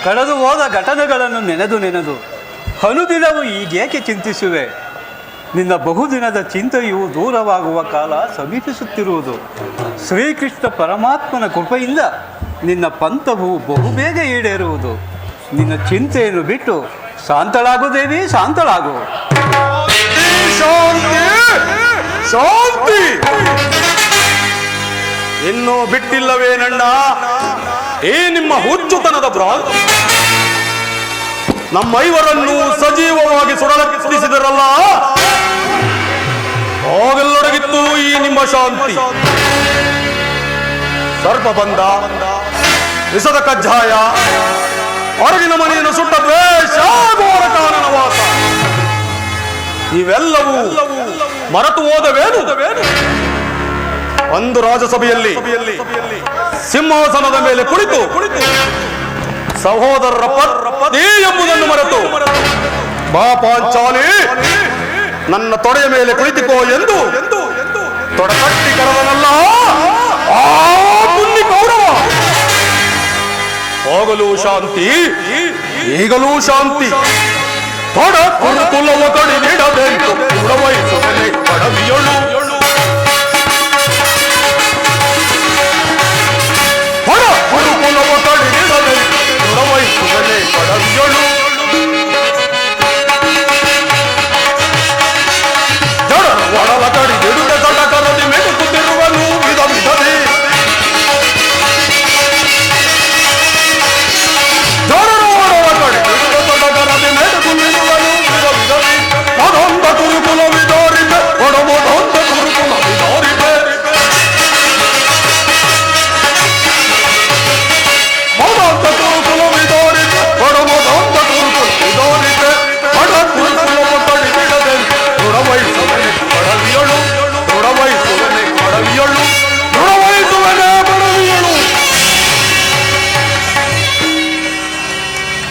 ಕಳೆದು ಹೋದ ಘಟನೆಗಳನ್ನು ನೆನೆದು ಅನುದಿನವೂ ಈಗೇಕೆ ಚಿಂತಿಸುವೆ? ನಿನ್ನ ಬಹುದಿನದ ಚಿಂತೆಯು ದೂರವಾಗುವ ಕಾಲ ಸಮೀಪಿಸುತ್ತಿರುವುದು. ಶ್ರೀಕೃಷ್ಣ ಪರಮಾತ್ಮನ ಕೃಪೆಯಿಂದ ನಿನ್ನ ಪಂಥವು ಬಹುಬೇಗ ಈಡೇರುವುದು. ನಿನ್ನ ಚಿಂತೆಯನ್ನು ಬಿಟ್ಟು ಶಾಂತಳಾಗು ದೇವಿ, ಶಾಂತಳಾಗು. ಶಾಂತಿ ಇನ್ನೂ ಬಿಟ್ಟಿಲ್ಲವೇನಣ್ಣ ಈ ನಿಮ್ಮ ಹುಚ್ಚುತನದ ಭ್ರಾಂತಿ? ನಮ್ಮೈವರನ್ನು ಸಜೀವವಾಗಿ ಸುಡಲಕ್ಕಿಸಿದರಲ್ಲ, ಹೋಗಲ್ಲೊಡಗಿತ್ತು ಈ ನಿಮ್ಮ ಶಾಂತಿ. ಸರ್ಪ ಬಂದ, ವಿಷದ ಕಜ್ಜಾಯ, ಹೊರಗಿನ ಮನೆಯನ್ನು ಸುಟ್ಟ ದ್ವೇಷ, ಘೋರ ಕಾನನ ವಾಸ, ಇವೆಲ್ಲವೂ ಮರೆತು ಹೋದವೇನು? ಒಂದು ರಾಜಸಭೆಯಲ್ಲಿ ಸಿಂಹಾಸನದ ಮೇಲೆ ಕುಳಿತು ಸಹೋದರರ ಪತ್ನಿ ಎಂಬುದನ್ನು ಮರೆತು ಬಾ ಪಾಂಚಾಲಿ ನನ್ನ ತೊಡೆಯ ಮೇಲೆ ಕುಳಿತುಕೋ ಎಂದು ತೊಡಕಟ್ಟಿ ಕರೆದನಲ್ಲ ಆ ಪುಣ್ಯ ಗೌರವ. ಹೋಗಲು ಶಾಂತಿ, ಈಗಲೂ ಶಾಂತಿ. ತೊಡ ಕುರುಕುಲವ ಕಡಿದಿಡಬೇಕು ವಯಸ್ಸು ಪಡವಿಯಳು. ತೊಡ ಕುರುಕುಲವ ಕಡಿದಿಡಬೇಕು ವಯಸ್ಸು ಪಡವಿಯಳು. ಜಡ ಒಡಲ ಕಡಿದಿಡುತ್ತ ತೊಡ ಕರದಿ ಮೆಡುಕುತ್ತಿರುವನು ವಿಧ ವಿಧವೇ.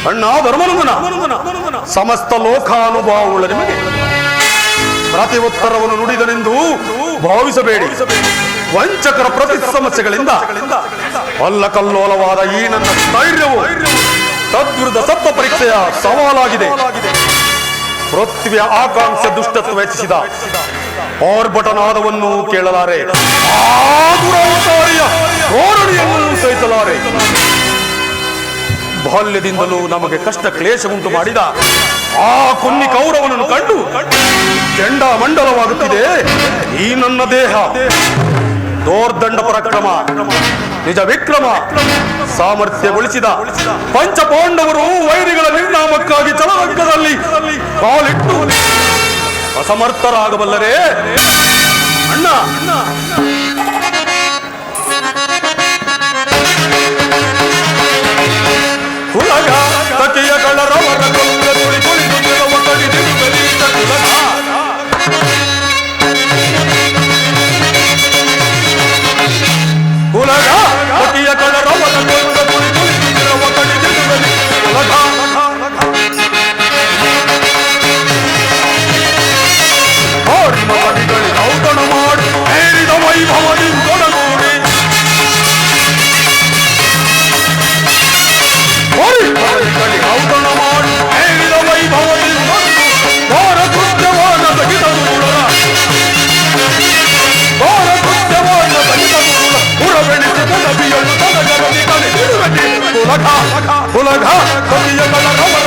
ಅಣ್ಣ ಧರ್ಮನಂದನ, ಸಮಸ್ತ ಲೋಕಾನುಭವವುಳ್ಳ ನಿಮಗೆ ಪ್ರತಿ ಉತ್ತರವನ್ನು ನುಡಿದನೆಂದು ಭಾವಿಸಬೇಡಿ. ವಂಚಕರ ಪ್ರತಿ ಸಮಸ್ಯೆಗಳಿಂದ ಅಲ್ಲಕಲ್ಲೋಲವಾದ ಈ ನನ್ನ ಧೈರ್ಯವು ತದ್ವಿರುದ್ಧ ಸತ್ವ ಪರೀಕ್ಷೆಯ ಸವಾಲಾಗಿದೆ. ಪೃಥ್ವಿಯ ಆಕಾಂಕ್ಷೆ ದುಷ್ಟತ್ವ ಹೆಚ್ಚಿಸಿದ ಆರ್ಭಟನಾದವನ್ನು ಕೇಳಲಾರೆ, ಧೋರಣೆಯನ್ನು ಸಹಿಸಲಾರೆ. ಬಾಲ್ಯದಿಂದಲೂ ನಮಗೆ ಕಷ್ಟ ಕ್ಲೇಶ ಉಂಟು ಮಾಡಿದ ಆ ಕುನ್ನಿ ಕೌರವನನ್ನು ಕಂಡು ಕೆಂಡ ಮಂಡಲವಾಗುತ್ತಿದೆ ಈ ನನ್ನ ದೇಹ. ದೋರ್ದಂಡ ಪರಾಕ್ರಮ, ನಿಜ ವಿಕ್ರಮ ಸಾಮರ್ಥ್ಯಗೊಳಿಸಿದ ಪಂಚಪಾಂಡವರು ವೈರಿಗಳ ನಿರ್ನಾಮಕ್ಕಾಗಿ ಚಲರಂಗದಲ್ಲಿ ಕಾಲಿಟ್ಟು ಅಸಮರ್ಥರಾಗಬಲ್ಲರೇ? ಅಣ್ಣ ಕುಲಗ ತಕೆಯ ಕಳರವರ ಕೊಂಗ ತುಳಿ ಕುಳಿತುತ್ತಿರುವ ಕಡಿದಿಡುಗಲೀತ ಕುಲಗ. ಕುಲಗ ತಕೆಯ ಕಳರವರ ಕೊಂಗ ತುಳಿ ಕುಳಿತುತ್ತಿರುವ ಕಡಿದಿಡುಗಲೀತ ಕುಲಗ. ಹಾಡಿನ ಕಡಿಗಳಿ ಔತಣ ಮಾಡಿ ಹೇರಿದ ವೈಭವದಿಂದೊಡಗೂಡಿ ಔತಣ ಮಾಡಿ ಹೇಳಿದ ವೈಭವದಿಂದ ಘೋರ ಕೃತ್ಯವಾದ ಸಹಿತ ದೂರ ಉರವೆಣಿಸಿ ಪದವಿಯನ್ನು ತನಗರದಿ ಕಲಿದಿರುವೆ ಕುಲಗ ಕುಲಗ ಕವಿಯ ಕಲರವರ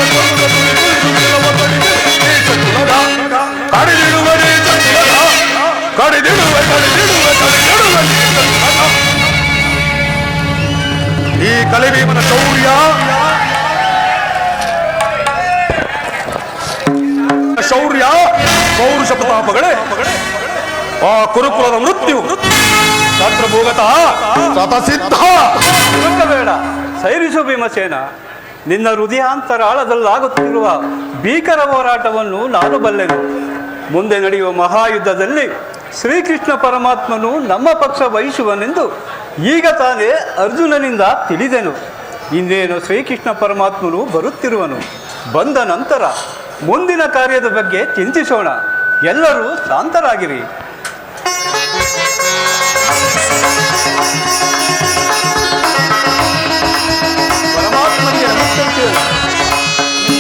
ಕಡಿದಿಡುವೆ ಕಡಿದಿಡುವೆ ಕಡಿದಿಡುವೆ ಕಡಿದಿಡುವೆ. ಈ ಕಲಿಭೀಮನ ಶೌರ್ಯ, ಪೌರುಷ ಪ್ರತಾಪಗಳೇ ಆ ಕುರುಕುಲದ ಮೃತ್ಯು ಛತ್ರಭೂಗತ ಶತಸಿದ್ಧ. ಬೇಡ ಸೈರಿಸು ಭೀಮಸೇನ, ನಿನ್ನ ಹೃದಯಾಂತರಾಳದಲ್ಲಾಗುತ್ತಿರುವ ಭೀಕರ ಹೋರಾಟವನ್ನು ನಾನು ಬಲ್ಲೆನು. ಮುಂದೆ ನಡೆಯುವ ಮಹಾಯುದ್ಧದಲ್ಲಿ ಶ್ರೀಕೃಷ್ಣ ಪರಮಾತ್ಮನು ನಮ್ಮ ಪಕ್ಷ ವಹಿಸುವನೆಂದು ಈಗ ತಾನೇ ಅರ್ಜುನನಿಂದ ತಿಳಿದೆನು. ಇನ್ನೇನು ಶ್ರೀಕೃಷ್ಣ ಪರಮಾತ್ಮನು ಬರುತ್ತಿರುವನು. ಬಂದ ನಂತರ ಮುಂದಿನ ಕಾರ್ಯದ ಬಗ್ಗೆ ಚಿಂತಿಸೋಣ. ಎಲ್ಲರೂ ಶಾಂತರಾಗಿರಿ. ಪರಮಾತ್ಮನಿಗೆ ನಮಸ್ಕರಿಸಿ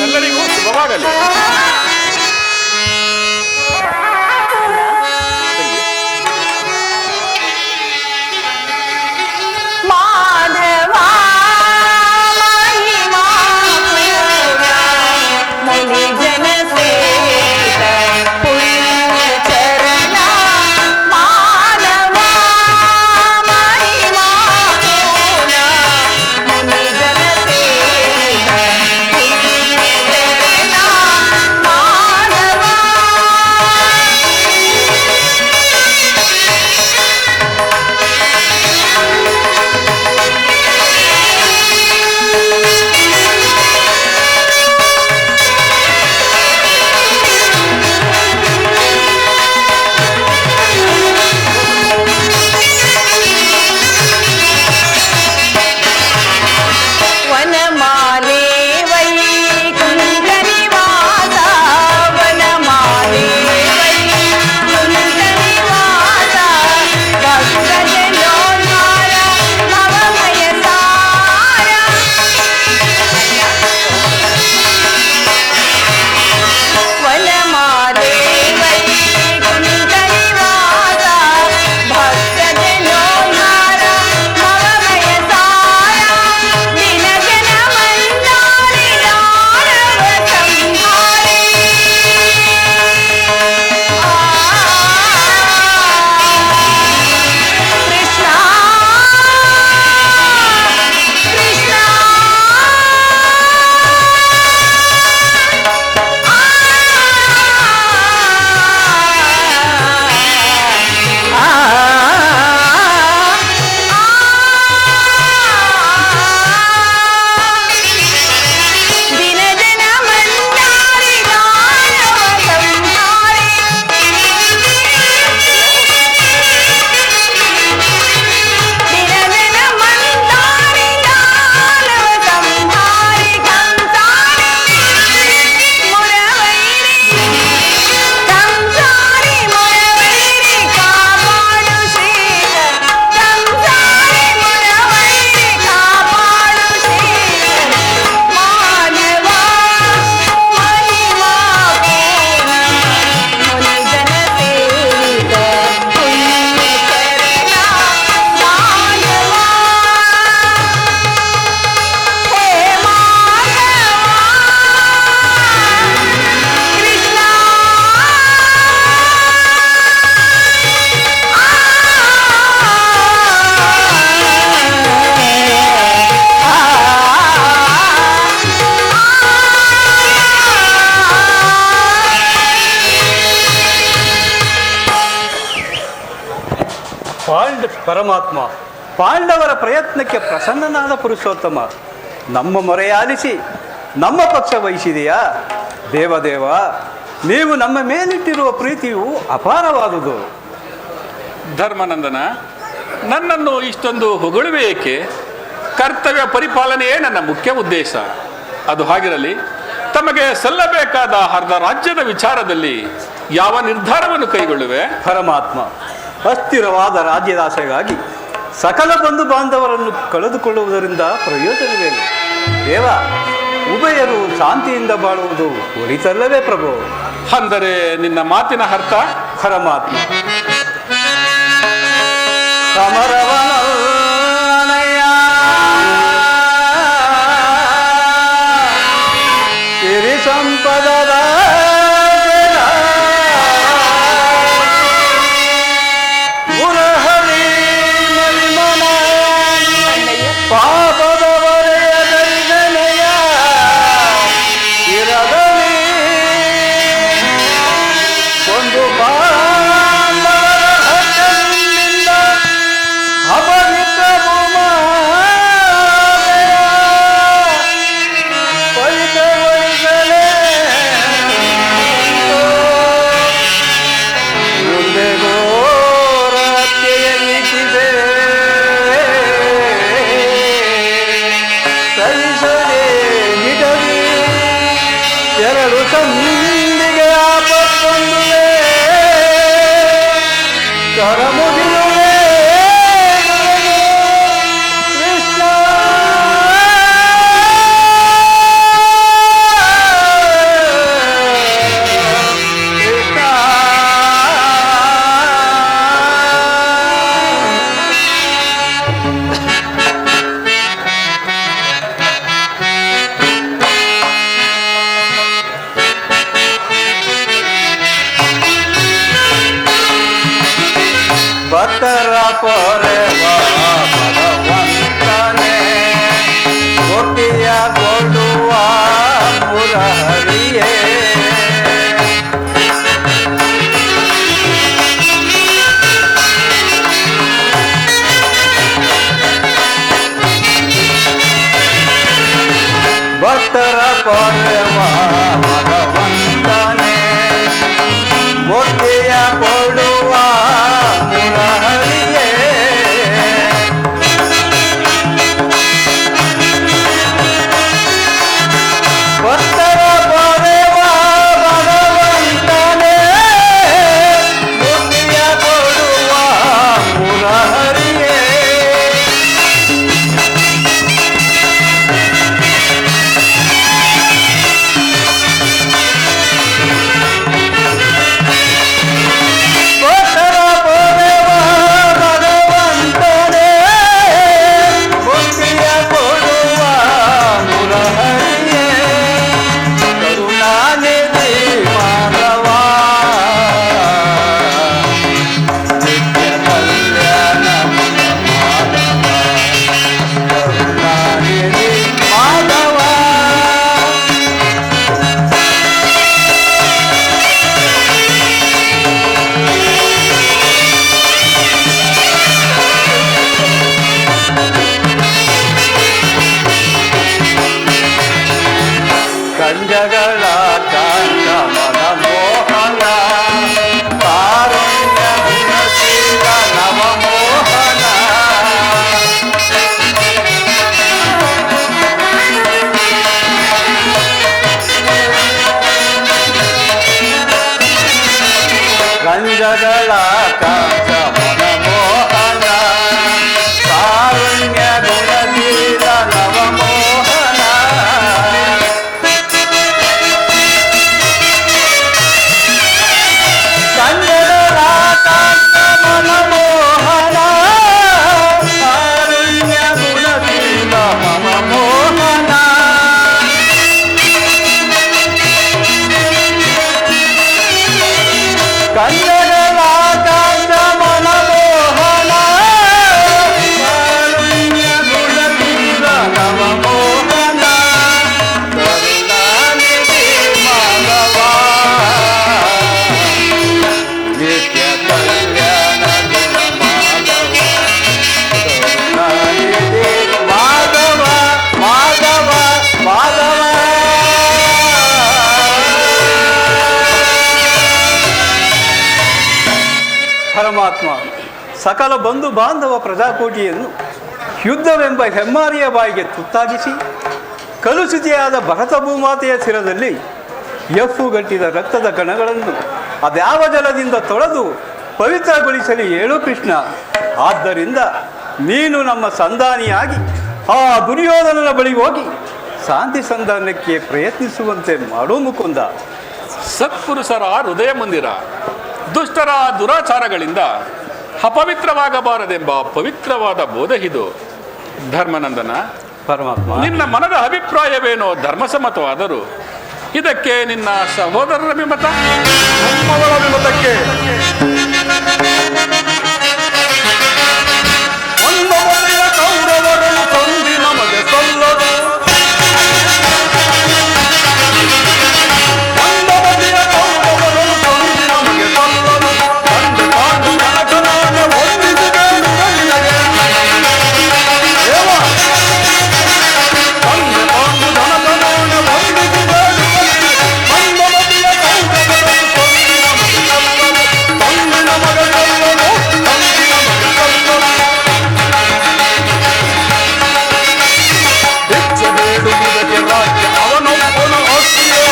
ಎಲ್ಲರಿಗೂ ಶುಭವಾಗಲಿ. ಪರಮಾತ್ಮ ಪಾಂಡವರ ಪ್ರಯತ್ನಕ್ಕೆ ಪ್ರಸನ್ನನಾದ ಪುರುಷೋತ್ತಮ ನಮ್ಮ ಮೊರೆಯಾಲಿಸಿ ನಮ್ಮ ಪಕ್ಷ ವಹಿಸಿದೆಯಾ? ದೇವದೇವ, ನೀವು ನಮ್ಮ ಮೇಲಿಟ್ಟಿರುವ ಪ್ರೀತಿಯು ಅಪಾರವಾದುದು. ಧರ್ಮನಂದನ, ನನ್ನನ್ನು ಇಷ್ಟೊಂದು ಹೊಗಳುವೆ ಏಕೆ? ಕರ್ತವ್ಯ ಪರಿಪಾಲನೆಯೇ ನನ್ನ ಮುಖ್ಯ ಉದ್ದೇಶ. ಅದು ಹಾಗಿರಲಿ, ತಮಗೆ ಸಲ್ಲಬೇಕಾದ ಅರ್ಧ ರಾಜ್ಯದ ವಿಚಾರದಲ್ಲಿ ಯಾವ ನಿರ್ಧಾರವನ್ನು ಕೈಗೊಳ್ಳುವೆ? ಪರಮಾತ್ಮ, ಅಸ್ಥಿರವಾದ ರಾಜ್ಯದಾಸೆಗಾಗಿ ಸಕಲ ಬಂಧು ಬಾಂಧವರನ್ನು ಕಳೆದುಕೊಳ್ಳುವುದರಿಂದ ಪ್ರಯೋಜನವೇನು? ದೇವ, ಉಭಯರು ಶಾಂತಿಯಿಂದ ಬಾಳುವುದು ಒಳಿತಲ್ಲವೇ ಪ್ರಭು? ಅಂದರೆ ನಿನ್ನ ಮಾತಿನ ಅರ್ಥ? ಪರಮಾತ್ಮ, ಸಮರವನಯ್ಯ ಸಿರಿ ಸಂಪದದ ಪೊರೆವ ಭಗವಂತನೇ ಮುಕ್ತಿಯ ಕೊಡುವ ಮುರಹರಿಯೇ ಭಕ್ತರ ಪೊರೆವ ಭಗವಂತನೇ ಮುಕ್ತಿಯ ಕೊಡುವ ಮುರಹರಿಯೇ ಭಕ್ತರ ಪೊರೆವ ಭಗವಂತನೇ ಮುಕ್ತಿಯ ಕೊಡುವ ಮುರಹರಿಯೇ ಕರುಣಾನಿಧಿ ಮಾಧವ ನಿತ್ಯ ಕಲ್ಯಾಣ ಮಾಧವ ಕರುಣಾನಿಧಿ ಮಾಧವ ಕಂಜಗಳ ಕಾಂಡ ಮನ ಮೋಹನ ಕಾರುಣ್ಯ ಗುಣಶೀಲ ನವಮೋಹನ ಕಂಜಗಳ ಕಾಂಡ ಮನ ಮೋಹನ ಕಾರುಣ್ಯ ಗುಣಶೀಲ ನವಮೋಹನ ಕಂಜಗಳ ಕಾಂತ ಮನಮೋಹನ ಕಾರುಣ್ಯ ಗುಣಶೀಲ ಮನಮೋಹನ ಕಂಜಗಳ ಕಾಂತ ಮನಮೋಹನ ಕಾರುಣ್ಯ ಗುಣಶೀಲ ನವಮೋಹನ ಕರುಣಾನಿಧಿ ಮಾಧವ ನಿತ್ಯ ಕಲ್ಯಾಣ ಗುಣ ಮಾಧವ ಕರುಣಾನಿಧಿ ಮಾಧವ ಮಾಧವ ಮಾಧವ ಪರಮಾತ್ಮ ಸಕಲ ಬಂಧು ಬಾಂಧವ ಪ್ರಜಾಕೋಟಿಯನ್ನು ಯುದ್ಧವೆಂಬ ಹೆಮ್ಮಾರಿಯ ಬಾಯಿಗೆ ತುತ್ತಾಗಿಸಿ ಕಲುಷಿತೆಯಾದ ಭರತ ಭೂಮಾತೆಯ ಶಿರದಲ್ಲಿ ಗಟ್ಟಿದ ರಕ್ತದ ಕಣಗಳನ್ನು ಅದ್ಯಾವ ಜಲದಿಂದ ತೊಳೆದು ಪವಿತ್ರಗೊಳಿಸಲಿ ಹೇಳು ಕೃಷ್ಣ. ಆದ್ದರಿಂದ ನೀನು ನಮ್ಮ ಸಂಧಾನಿಯಾಗಿ ಆ ದುರ್ಯೋಧನನ ಬಳಿ ಹೋಗಿ ಶಾಂತಿ ಸಂಧಾನಕ್ಕೆ ಪ್ರಯತ್ನಿಸುವಂತೆ ಮಾಡು ಮುಕುಂದ. ಸತ್ಪುರುಷರ ಹೃದಯ ಮಂದಿರ ದುಷ್ಟರ ದುರಾಚಾರಗಳಿಂದ ಅಪವಿತ್ರವಾಗಬಾರದೆಂಬ ಪವಿತ್ರವಾದ ಬೋಧ ಇದು. ಧರ್ಮನಂದನ, ಪರಮಾತ್ಮ ನಿನ್ನ ಮನದ ಅಭಿಪ್ರಾಯವೇನೋ ಧರ್ಮಸಮ್ಮತವಾದರೂ ಇದಕ್ಕೆ ನಿನ್ನ ಸಹೋದರರ ವಿಮತ. ನಮ್ಮವರ ವಿಮತಕ್ಕೆ ಒಂದು ಮನೆಯ ಕೌರವರನ್ನು ತಂದಿ ನಮಗೆ ಸಲ್ಲದು. ಒಂದು ಮನೆಯ ಕೌರವರನ್ನು ತಂದಿ ನಮಗೆ ಸಲ್ಲದು. ತಂದೆ ತಾಂಡು ಕನಕನಾದ ಹೊಂದಿಸಿದೆ ನಿನಗೆ. ದೇವ, ತಂದೆ ತಾಂಡು ಕನಕನಾದ ಹೊಂದಿಸಿದೆ ನಿನಗೆ. ಒಂದು ಮನೆಯ ಕೌರವರನ್ನು ತಂದಿ ನಮಗೆ ಸಲ್ಲದು. ತಂದೆ ನಮಗೆ ಸಲ್ಲದು. ತಂದೆ ನಮಗೆ ಸಲ್ಲದು. ಹೆಚ್ಚು ಬೇಡುವುದಕ್ಕೆ ರಾಜ್ಯ ಅವನೊಬ್ಬನು ಆಸ್ತಿಯೇ.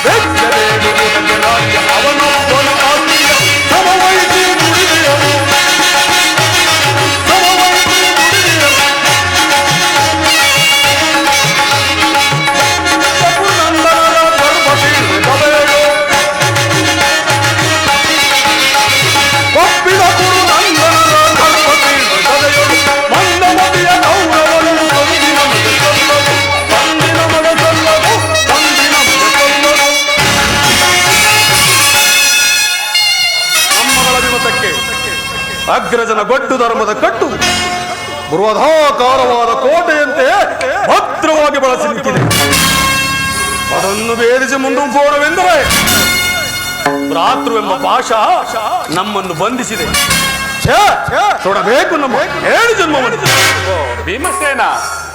ಹೆಚ್ಚು ಬೇಡುವುದಕ್ಕೆ ರಾಜ್ಯ ಅವನೊಬ್ಬನು ಆಸ್ತಿಯೇ. ಸಮವೈತಿ ನುಡಿದೆಯರು, ಸಮವೈತಿ ನುಡಿದೆಯರು. ರಘುನಂದನನ ಧರ್ಮಶೀಲ ಸಭೆಯು ಒಪ್ಪಿದ ಕುರುನಂದನನ ಧರ್ಮಶೀಲ ಸಭೆಯು ಮಂದಮತಿಯ ಕೌರವರನ್ನು ತಂದಿ ನಮಗೆ ಸಲ್ಲದು. ತಂದಿ ನಮಗೆ ಸಲ್ಲದು. ತಂದಿ ನಮಗೆ ಸಲ್ಲದು. ನಮ್ಮಗಳ ವಿಮತಕ್ಕೆ ಅಗ್ರಜನ ಗೊಡ್ಡು ಧರ್ಮದ ಕಟ್ಟು ಬೃಹದಾಕಾರವಾದ ಕೋಟೆಯಂತೆ ಭದ್ರವಾಗಿ ಬಳಸಿ ನಿಂತಿದೆ. ಅದನ್ನು ಭೇದಿಸಿ ಮುಂದುವರೆವೆಂದರೆ ಭ್ರಾತೃವೆಂಬ ಭಾಷಾ ನಮ್ಮನ್ನು ಬಂಧಿಸಿದೆ. ಛೇ, ತೊಡಬೇಕು ನಮ್ಮ 7 ಜನ್ಮವನ್ನು. ಭೀಮಸೇನ,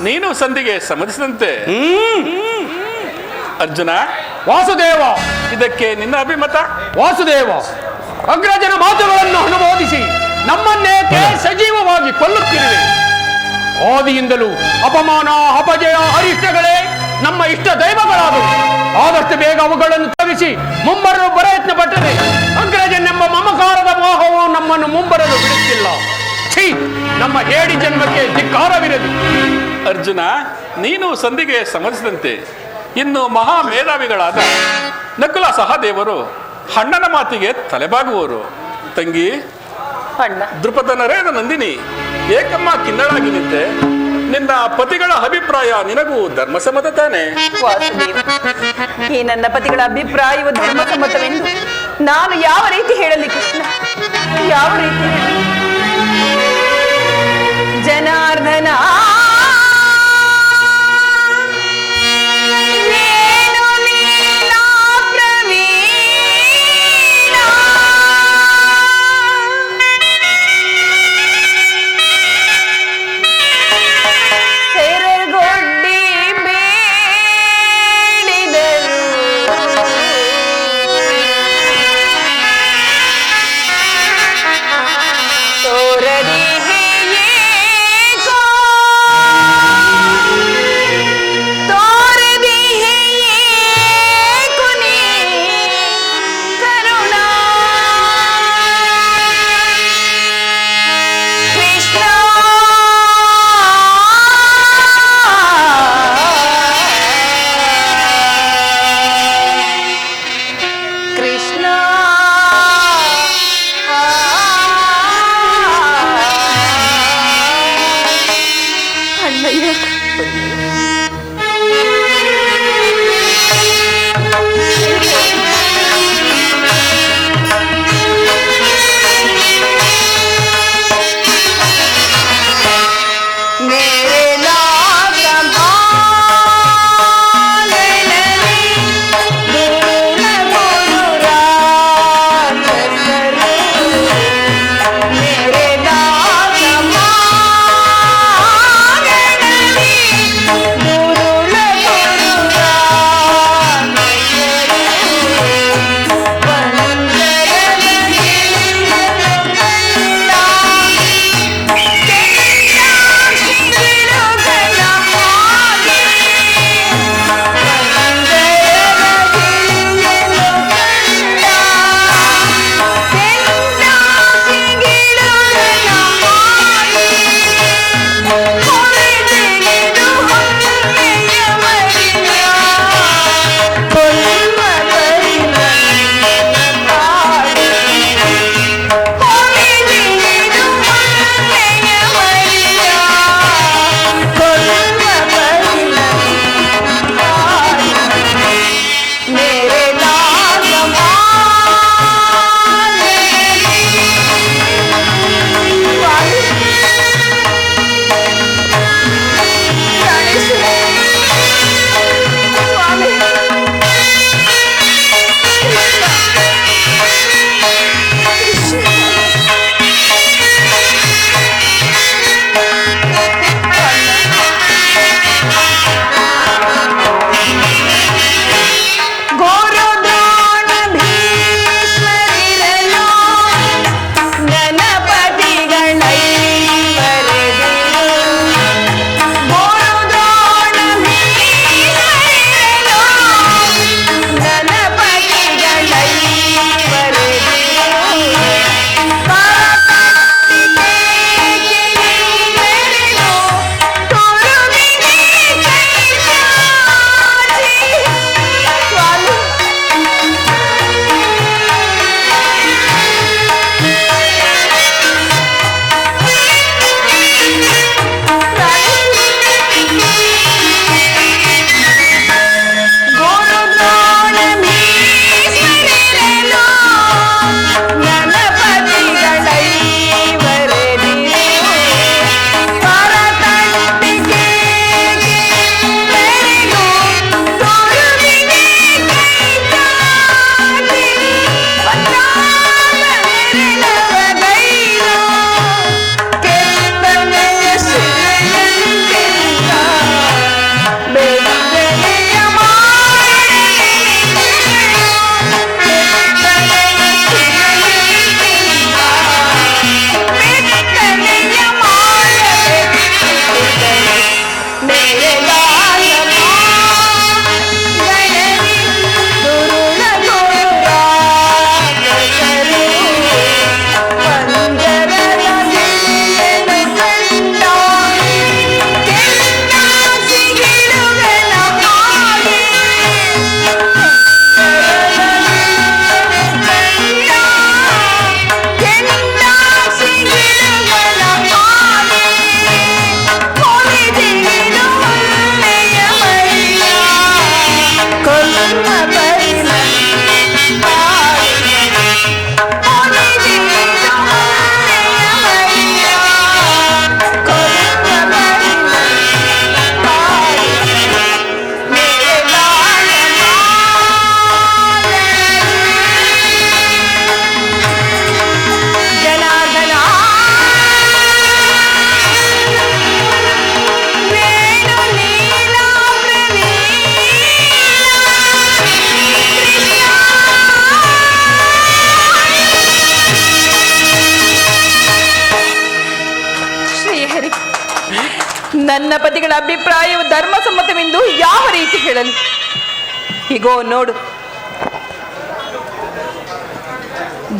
ನೀನು ಸಂಧಿಗೆ ಸಮ್ಮತಿಸಿದಂತೆ ಅರ್ಜುನ, ವಾಸುದೇವ, ಇದಕ್ಕೆ ನಿನ್ನ ಅಭಿಮತ? ವಾಸುದೇವ, ಅಗ್ರಜನ ಮಾತುಗಳನ್ನು ಅನುಮೋದಿಸಿ ನಮ್ಮನ್ನೇಕೆ ಸಜೀವವಾಗಿ ಕೊಲ್ಲುತ್ತಿರುವೆ? ಆದಿಯಿಂದಲೂ ಅಪಮಾನ, ಅಪಜಯ, ಅರಿಷ್ಟಗಳೇ ನಮ್ಮ ಇಷ್ಟ ದೈವಗಳಾದವು. ಆದಷ್ಟು ಬೇಗ ಅವುಗಳನ್ನು ತೊಲಗಿಸಿ ಮುಂಬರಲು ಪ್ರಯತ್ನ ಪಟ್ಟರೆ ಅಗ್ರಜನೆಂಬ ಮಮಕಾರದ ಮೋಹವು ನಮ್ಮನ್ನು ಮುಂಬರಲು ಬಿಡುತ್ತಿಲ್ಲ. ಛೀ, ನಮ್ಮ ಹೇಡಿ ಜನ್ಮಕ್ಕೆ ಧಿಕ್ಕಾರವಿರದು. ಅರ್ಜುನ, ನೀನು ಸಂಧಿಗೆ ಸಮ್ಮತಿಸಿದಂತೆ ಇನ್ನು ಮಹಾ ಮೇಧಾವಿಗಳಾದ ನಕುಲ ಸಹದೇವರು ಅಣ್ಣನ ಮಾತಿಗೆ ತಲೆಬಾಗುವರು. ತಂಗಿ, ಅಣ್ಣ, ದೃಪದ ನರೇನ ನಂದಿನಿ, ಏಕಮ್ಮ ಕಿನ್ನಳಾಗಿ ನಿಂತೆ. ನಿನ್ನ ಪತಿಗಳ ಅಭಿಪ್ರಾಯ ನಿನಗೂ ಧರ್ಮಸಮ್ಮತ ತಾನೆ? ವಾಸುದೇವ, ಈ ನನ್ನ ಪತಿಗಳ ಅಭಿಪ್ರಾಯವು ಧರ್ಮಸಮ್ಮತವೆಂದು ನಾನು ಯಾವ ರೀತಿ ಹೇಳಲಿ ಕೃಷ್ಣ? ಯಾವ ರೀತಿ ಹೇಳಲಿ? ಜನಾರ್ದನ, ಏನು ಲೀಲಾ ಪ್ರವೀಣ, ಸೆರಗೊಡ್ಡಿ ಬೇಡಿದರು, ತೋರದಿಹೆಯೇಕೋ ನನ್ನ ಪತಿಗಳ ಅಭಿಪ್ರಾಯವು ಧರ್ಮಸಮ್ಮತವೆಂದು ಯಾವ ರೀತಿ ಹೇಳಲಿ? ಹೀಗೋ ನೋಡು,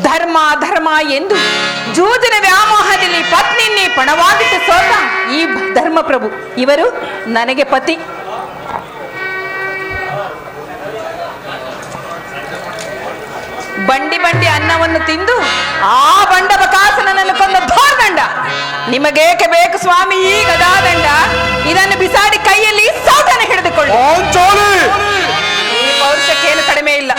ಧರ್ಮ ಧರ್ಮ ಎಂದು ಜೂಜಿನ ವ್ಯಾಮೋಹದಲ್ಲಿ ಪತ್ನಿಯನ್ನೇ ಪಣವಾಗಿಟ್ಟು ಸೋತ ಈ ಧರ್ಮಪ್ರಭು ಇವರು ನನಗೆ ಪತಿ. ಬಂಡಿ ಬಂಡಿ ಅನ್ನವನ್ನು ತಿಂದು ಆ ಬಂಡ ಬಕಾಸುರನನ್ನು ಕೊಂದ ಧೋರ್ದಂಡ ನಿಮಗೇಕೆ ಬೇಕು ಸ್ವಾಮಿ ಈ ಗದಾದಂಡ? ಇದನ್ನು ಬಿಸಾಡಿ ಕೈಯಲ್ಲಿ ಸೌಟನ್ನು ಹಿಡಿದುಕೊಳ್ಳಿ. ಪಾಂಚಾಲಿ ಈ ಪೌರುಷಕ್ಕೇನು ಕಡಿಮೆ ಇಲ್ಲ.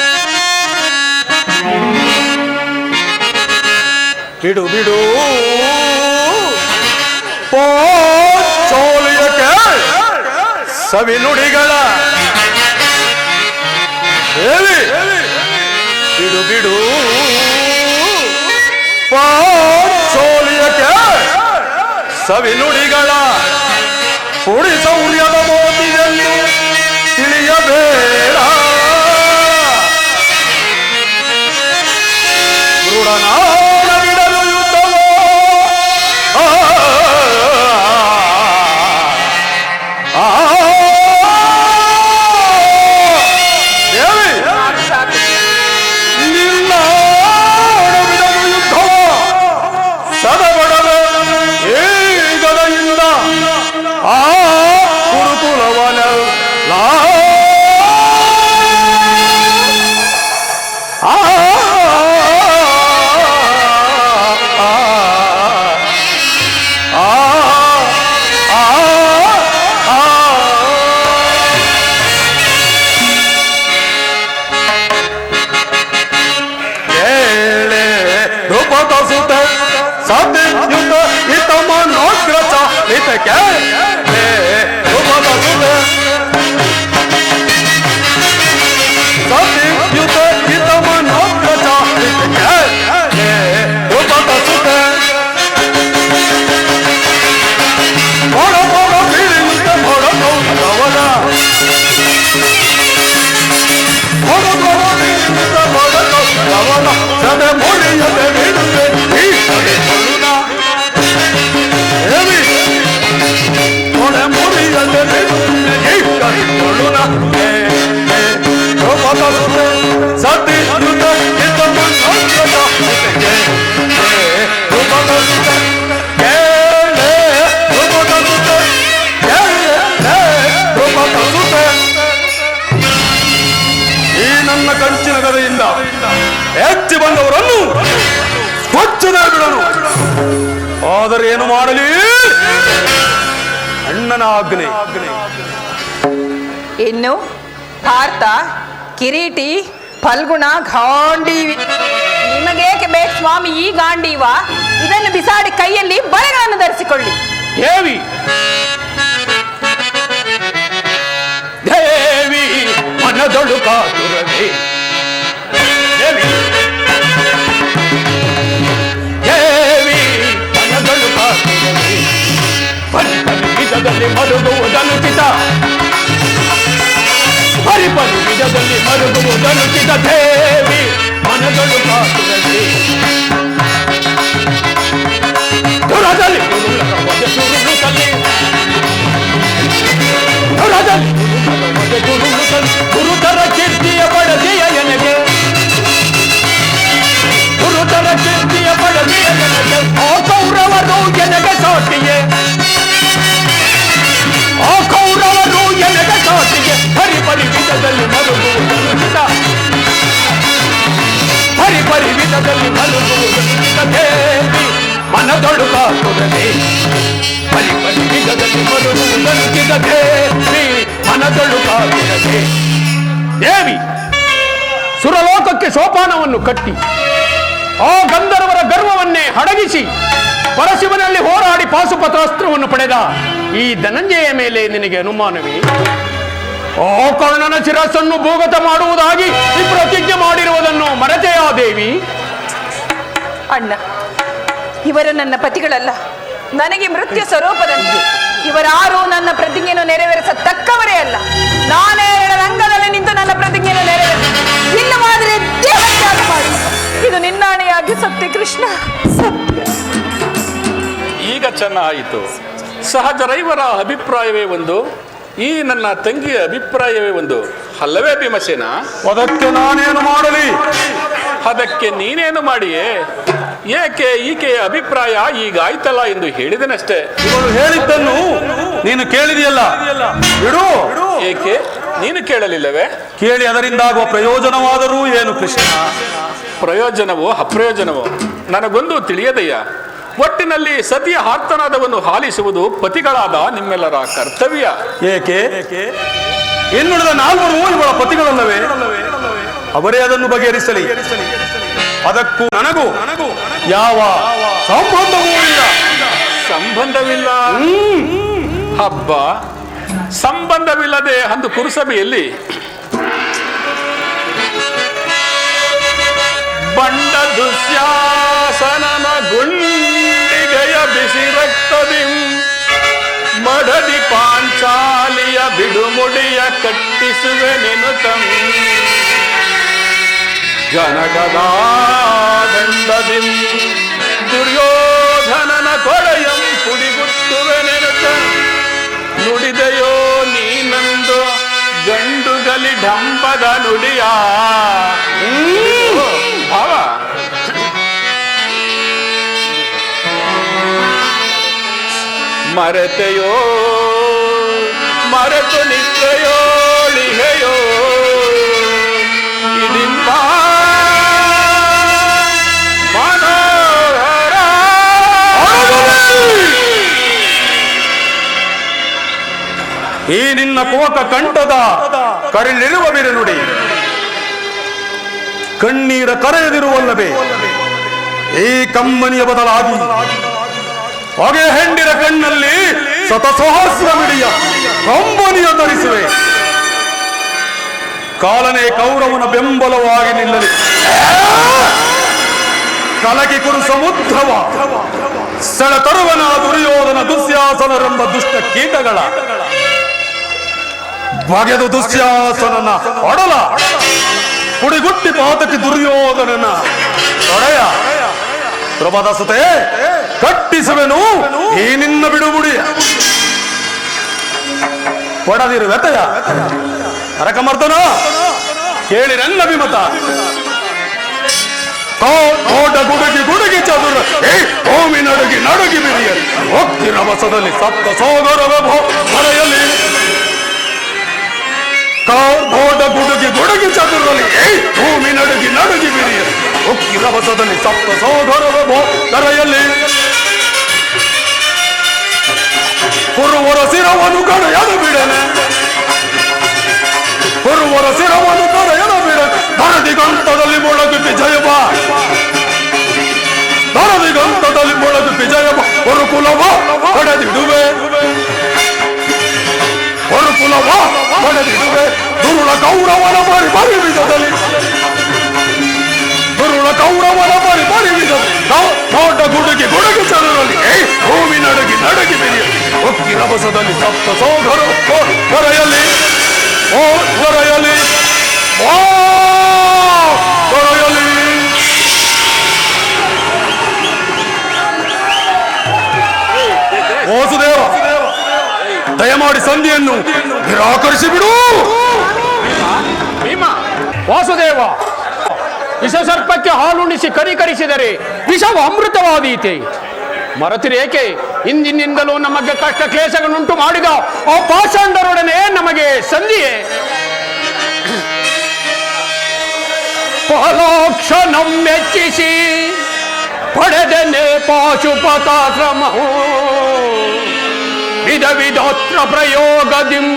ಬಿಡು ಬಿಡು ಪಾಂಚಾಲಿಯಕ್ಕೆ ಸವಿ ನುಡಿಗಳ ಹೇಳಿ ಬಿಡು ಬಿಡು ಪಾಂಚಾಲಿಯಕ್ಕೆ ಸವಿ ನುಡಿಗಳ ಪುಡಿ ಸೌರ್ಯದ ಮೋತಿಯನ್ನು ತಿಳಿಯಬೇಡ. ದೃಢನಾದ ಬಿಡಲು ಯುದ್ಧವೋ ದೇವಿ ನಿನ್ನ ಬಿಡಲು ಯುದ್ಧವೋ ಸದಬಡಲು ಈ ಗದೆಯಿಂದ ಆ ಕುರುಕುಲವನೆಲ್ಲ ಸತ್ಯುತ ಇತಮ ನೋಗ್ರಚ ಇತಕ್ಕೆ ಸತ್ಯುತ ಇತಮ ನೋಗ್ರಚ ಇತಕ್ಕೆ ಉಪತಸುತ ಬಡ ಬಡ ಬೀಳಿಂದ ಬಡ ಕೌರವನ ಬಡ ಬಡ ಬೀಳಿಂದ ಬಡ ಕೌರವನ ಸದೆ ಮುಳಿಯದೆ ಬಿಡುವೆ ಈ ಕಡೆ ಕೊಡುನ ಹೇಳಿ ಕೊಡೆ ಮುಳಿಯದೆ ಬಿಡುವೆ ಈ ಕಡೆ ಕೊಡುನ ಸತಿ ಯುತ ಇತಮ ನೋಗ್ರಚ ಇತಕ್ಕೆ ಉಪತಸುತ ಈ ನನ್ನ ಕಂಚಿನ ಗದೆಯಿಂದ ಹೆಚ್ಚಿ ಬಂದವರನ್ನು ಸ್ವಚ್ಛದ ಬಿಡನು. ಆದರೆ ಏನು ಮಾಡಲಿ? ಅಣ್ಣನ ಆಜ್ಞೆ. ಇನ್ನು ಭಾರತ ಕಿರೀಟಿ ಫಲ್ಗುಣ ಗಾಂಡೀವಿ ನಿಮಗೇಕೆ ಬೇಕು ಸ್ವಾಮಿ ಈ ಗಾಂಡೀವ? ಇದನ್ನು ಬಿಸಾಡಿ ಕೈಯಲ್ಲಿ ಬಳೆಗಳನ್ನು ಧರಿಸಿಕೊಳ್ಳಿ. ದೇವಿ ದೇವಿ ಮನದೊಳು ಕಾತುರವೇ ದೇವಿ ದೇವಿ ಮನದೊಳು ಕಾತುರವೇ ಪರಿಪರಿ ವಿಧದಲ್ಲಿ ಮರುಗುವುದನುಚಿತ ಪರಿಪರಿ ವಿಧದಲ್ಲಿ ಮರುಗುವುದನುಚಿತ ದೇವಿ ಮನದೊಳು ಕಾತುರವೇ ದುರದಲ್ಲಿ ಸುರುಳುತ್ತಲ್ಲಿ ದುರದಲ್ಲಿ ಗುರುತರ ಕೀರ್ತಿಯ ಬಡದಿಯ ಎನಗೆ ಗುರುತರ ಕೀರ್ತಿಯ ಬಡದಿಯ ಎನಗೆ ಆ ಕೌರವರು ಎನಗೆ ಸಾಟಿಯೇ ಆ ಕೌರವರು ಎನಗೆ ಸಾಟಿಗೆ ಪರಿಪರಿ ವಿಧದಲ್ಲಿ ಮರುಗುವುದನುಚಿತ ಪರಿಪರಿ ವಿಧದಲ್ಲಿ ಮರುಗುವುದನುಚಿತ ದೇವಿ ಮನದೊಳು ಕಾತುರವೇ ಪರಿಪರಿ ವಿಧದಲ್ಲಿ ಮರುಗುವುದನುಚಿತ ದೇವಿ ಮನದೊಳು ಕಾತುರವೇ ದೇವಿ ಸುರಲೋಕಕ್ಕೆ ಸೋಪಾನವನ್ನು ಕಟ್ಟಿ ಆ ಗಂಧರ್ವರ ಗರ್ವವನ್ನೇ ಅಡಗಿಸಿ ಪರಶಿವನಲ್ಲಿ ಹೋರಾಡಿ ಪಾಶುಪತಾಸ್ತ್ರವನ್ನು ಪಡೆದ ಈ ಧನಂಜಯ ಮೇಲೆ ನಿನಗೆ ಅನುಮಾನವೇ? ಆ ಕರ್ಣನ ಶಿರಸ್ಸನ್ನು ಭೂಗತ ಮಾಡುವುದಾಗಿ ಈ ಪ್ರತಿಜ್ಞೆ ಮಾಡಿರುವುದನ್ನು ಮರೆತೆಯಾ ದೇವಿ? ಅಣ್ಣ, ಇವರು ನನ್ನ ಪತಿಗಳಲ್ಲ, ನನಗೆ ಮೃತ್ಯು ಸ್ವರೂಪದಂತೆ. ಇವರಾರು ನನ್ನ ಪ್ರತಿಜ್ಞೆಯನ್ನು ನೆರವೇರಿಸತಕ್ಕವರೇ ಅಲ್ಲ. ನಾನೇ ರಂಗದಲ್ಲಿ ನಿಂತು ನನ್ನ ಪ್ರತಿಜ್ಞೆಯನ್ನು ನೆರವೇರಿಸಿ ಇಲ್ಲವಾದರೆ ದೇಹತ್ಯಾಗ ಮಾಡಿ. ಇದು ನಿನ್ನಾಣೆಯಾಗಿ ಸತ್ಯ ಕೃಷ್ಣ, ಸತ್ಯ. ಈಗ ಚೆನ್ನಾಯಿತು. ಸಹಜರೈವರ ಅಭಿಪ್ರಾಯವೇ ಒಂದು, ಈ ನನ್ನ ತಂಗಿಯ ಅಭಿಪ್ರಾಯವೇ ಒಂದು, ಅಲ್ಲವೇ ಭೀಮಸೇನ? ಅದಕ್ಕೆ ನಾನೇನು ಮಾಡಲಿ? ಅದಕ್ಕೆ ನೀನೇನು ಮಾಡಿಯೇ? ಏಕೆ ಈಕೆಯ ಅಭಿಪ್ರಾಯ ಈಗಾಯ್ತಲ್ಲ ಎಂದು ಹೇಳಿದನಷ್ಟೇ. ಇವಳು ಹೇಳಿದ್ದನ್ನು ನೀನು ಕೇಳಿದೆಯಲ್ಲ, ಬಿಡು. ಏಕೆ ನೀನು ಕೇಳಲಿಲ್ಲವೇ? ಕೇಳಿ ಅದರಿಂದಾಗುವ ಪ್ರಯೋಜನವಾದರೂ ಏನು ಕೃಷ್ಣ? ಪ್ರಯೋಜನವೋ ಅಪ್ರಯೋಜನವೋ ನನಗೊಂದು ತಿಳಿಯದಯ್ಯ. ಒಟ್ಟಿನಲ್ಲಿ ಸತಿಯ ಆರ್ತನಾದವನ್ನು ಆಲಿಸುವುದು ಪತಿಗಳಾದ ನಿಮ್ಮೆಲ್ಲರ ಕರ್ತವ್ಯ. ಏಕೆ? ಇನ್ನುಳಿದ ನಾಲ್ವರು ಇವಳ ಪತಿಗಳಲ್ಲವೇ? ಅವರೇ ಅದನ್ನು ಬಗೆಹರಿಸಲಿ. ಅದಕ್ಕೂ ನನಗೂ ಯಾವ ಸಂಬಂಧವೂ ಇಲ್ಲ. ಸಂಬಂಧವಿಲ್ಲ? ಹಬ್ಬ, ಸಂಬಂಧವಿಲ್ಲದೆ ಅಂದು ಕುರುಸಭೆಯಲ್ಲಿ ಬಂಡ ದುಶ್ಯಾಸನನ ಗುಂಡಿಗೆಯ ಬಿಸಿ ರಕ್ತದಿ ಮಡದಿ ಪಾಂಚಾಲಿಯ ಬಿಡುಮುಡಿಯ ಕಟ್ಟಿಸುವೆ ನೆನುತಂ ಜನಕದ ದಂಡದಿ ದುರ್ಯೋಧನನ ಕೊಳೆಯಂ ಪುಡಿಗುಟ್ಟುವೆ ನೆನುತ ನುಡಿದೆಯೋ ನೀನಂದು ಗಂಡುಗಲಿ ಢಂಬದ ನುಡಿಯ ಭಾವ. ಮರೆತೆಯೋ ಮರೆತು ನಿತ್ರೆಯೋ ಲಿಹೆಯೋ ಇಡಿಂಬ ಮನೋಹರ. ಈ ನಿನ್ನ ಕೋಕ ಕಂಠದ ಕರಳಿರುವ ಬಿರುನುಡಿ ಕಣ್ಣೀರ ಕರೆಯದಿರುವಲ್ಲವೇ? ಈ ಕಮ್ಮನಿಯ ಬದಲಾಗಿ ಹೊಗೆ ಹೆಂಡಿರ ಕಣ್ಣಲ್ಲಿ ಶತಸಹಸ್ರ ಮಿಡಿಯ ಕಂಬನಿಯ ಧರಿಸುವೆ. ಕಾಲನೇ ಕೌರವನ ಬೆಂಬಲವಾಗಿ ನಿಲ್ಲಲಿ. ಕಲಕಿ ಕುರು ಸಮುದ್ರವ ಸೆಳೆತರುವನ ದುರ್ಯೋಧನ ದುಶ್ಯಾಸನರೆಂಬ ದುಷ್ಟ ಕೀಟಗಳ ಬಗೆದು ದುಶ್ಯಾಸನನ ಒಡಲ ಪುಡಿಗುಟ್ಟಿ ಪಾತಕಿ ದುರ್ಯೋಧನನ ಒಡೆಯ ಪ್ರಭದ ಸುತೆ ಕಟ್ಟಿಸುವೆನು ಈ ನಿನ್ನ ಬಿಡುಗುಡಿಯ. ಕೊಡದಿರು ವ್ಯತಯ ಅರಕಮರ್ದನ ಕೇಳಿರೆಲ್ಲ ವಿಮತ. ಕೋಟ ಗುಡುಗಿ ಗುಡುಗಿ ಚದುರ ಭೂಮಿ ನಡುಗಿ ನಡುಗಿ ಬಿರಿಯ ಹೊಕ್ಕಿನ ಬಸದಲ್ಲಿ ಸಪ್ತ ಸೋದರವ ಮರೆಯಲ್ಲಿ ಕೋಟ ಗುಡುಗಿ ಗುಡುಗಿ ಚದುರಲಿ ಭೂಮಿ ನಡುಗಿ ನಡುಗಿ ಬಿರಿಯ ಹೊಕ್ಕಿನ ಬಸದಲ್ಲಿ ಸಪ್ತ ಸೋದರವ ಕರೆಯಲ್ಲಿ ಕುರುವರ ಶಿರವನ್ನು ಕಡೆಯಲು ಬಿಡನೆ ಕುರುವರ ಶಿರವನ್ನು ಕಡೆಯಲು ಬಿಡನೆ ಧರದಿಗಂತದಲ್ಲಿ ಮೊಳಗು ವಿಜಯವ ಧರದಿಗಂತದಲ್ಲಿ ಮೊಳಗು ವಿಜಯವ ಹೊರಕುಲವ ಹೊಡೆದಿಡುವೆ ಹೊರಕುಲವ ಹೊಡೆದಿಡುವೆ ದುರುಳ ಕೌರವನ ಬಾರಿ ಬಾರಿ ವಿಧದಲ್ಲಿ ದುರುಳ ಕೌರವನ ಬಾರಿ ಬಾರಿ ವಿಧದಲ್ಲಿ ದೊಡ್ಡ ಗುಡುಗಿ ಗುಡುಗಿ ಚಲರಲ್ಲಿ ಭೂಮಿ ನಡುಗಿ ನಡುಗಿ ಬೆರೆಯ ಹೊಕ್ಕಿ ರಭಸದಲ್ಲಿ ಸಪ್ತ ಸೋದರ ಹೊರೆಯಲ್ಲಿ ಓ ಹೊರೆಯಲ್ಲಿ ಓ ಹೊರೆಯಲ್ಲಿ ವಾಸುದೇವ ದಯಮಾಡಿ ಸಂಧಿಯನ್ನು ನಿರಾಕರಿಸಿ ಬಿಡು. ಭೀಮ, ವಾಸುದೇವ, ವಿಷಸರ್ಪಕ್ಕೆ ಹಾಲುಣಿಸಿ ಕರಿಕರಿಸಿದರೆ ವಿಷವು ಅಮೃತವಾದೀತೆ. ಮರೆತಿರೇಕೆ? ಇಂದಿನಿಂದಲೂ ನಮಗೆ ಕಷ್ಟ ಕ್ಲೇಶಗಳನ್ನುಂಟು ಮಾಡಿದ ಆ ಪಾಷಾಂಡರೊಡನೆ ನಮಗೆ ಸಂಧಿಯೇ. ಪಲಾಕ್ಷಣಂ ಮೆಚ್ಚಿಸಿ ಪಡೆದನೆ ಪಾಶುಪತಾಶ್ರಮವು ವಿಧ ವಿಧೋತ್ರ ಪ್ರಯೋಗದಿಂ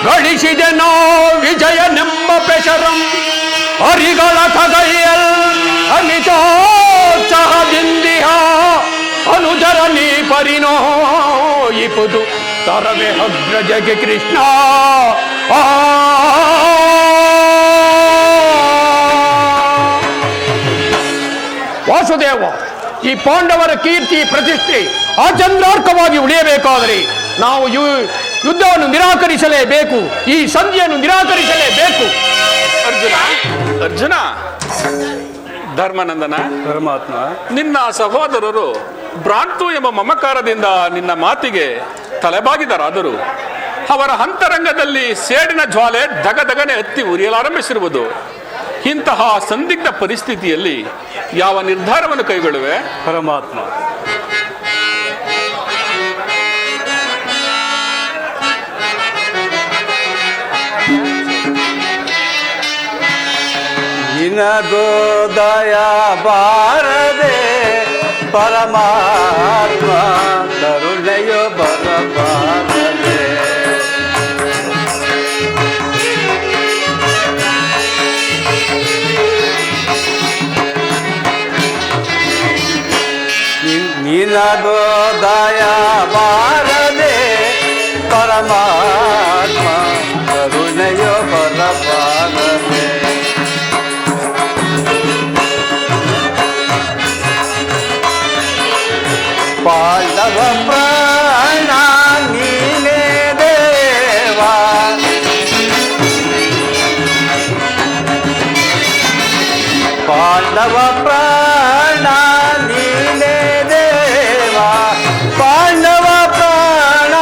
ಗಳಿಸಿದೆ ನಾ ವಿಜಯನೆಂಬ ಪೆಶರಂ ಹರಿಗಳ ಕಗೈಯಲ್ ಅಮಿತೋತ್ಸಾಹದಿಂದಿಹ ಅನುಜರ ನೀ ಪರಿಣೋಯಿಪುದು ತರವೆ ಅಗ್ರಜಗೆ ಕೃಷ್ಣ. ವಾಸುದೇವ, ಈ ಪಾಂಡವರ ಕೀರ್ತಿ ಪ್ರತಿಷ್ಠೆ ಆಚಂದ್ರಾರ್ಕವಾಗಿ ಉಳಿಯಬೇಕಾದರೆ ನಾವು ಯುದ್ಧವನ್ನು ನಿರಾಕರಿಸಲೇಬೇಕು, ಈ ಸಂಧಿಯನ್ನು ನಿರಾಕರಿಸಲೇಬೇಕು. ಅರ್ಜುನ ಅರ್ಜುನ ಧರ್ಮನಂದನ, ಪರಮಾತ್ಮ, ನಿನ್ನ ಸಹೋದರರು ಭ್ರಾಂತು ಎಂಬ ಮಮಕಾರದಿಂದ ನಿನ್ನ ಮಾತಿಗೆ ತಲೆಬಾಗಿದರಾದರೂ ಅವರ ಅಂತರಂಗದಲ್ಲಿ ಸೇಡಿನ ಜ್ವಾಲೆ ದಗದಗನೆ ಹತ್ತಿ ಉರಿಯಲಾರಂಭಿಸಿರುವುದು. ಇಂತಹ ಸಂದಿಗ್ಧ ಪರಿಸ್ಥಿತಿಯಲ್ಲಿ ಯಾವ ನಿರ್ಧಾರವನ್ನು ಕೈಗೊಳ್ಳುವೆ? ಪರಮಾತ್ಮ, ನಿನಗೋ ದಯ ಬಾರದೆ ಪರಮಾತ್ಮ, ಕರುಣೆಯೋ ಬರಬಾರದೆ. ನಿನಗೋ ದಯ ಬಾರದೆ ಪರಮಾತ್ಮ, ಕರುಣೆಯೋ ಬರಬಾರದೆ. ಪಾಂಡವ ಪ್ರಾಣ ನೀನೇ ದೇವಾ, ಪಾಂಡವ ಪ್ರಾಣ ನೀನೇ ದೇವಾ, ಪಾಂಡವ ಪ್ರಾಣ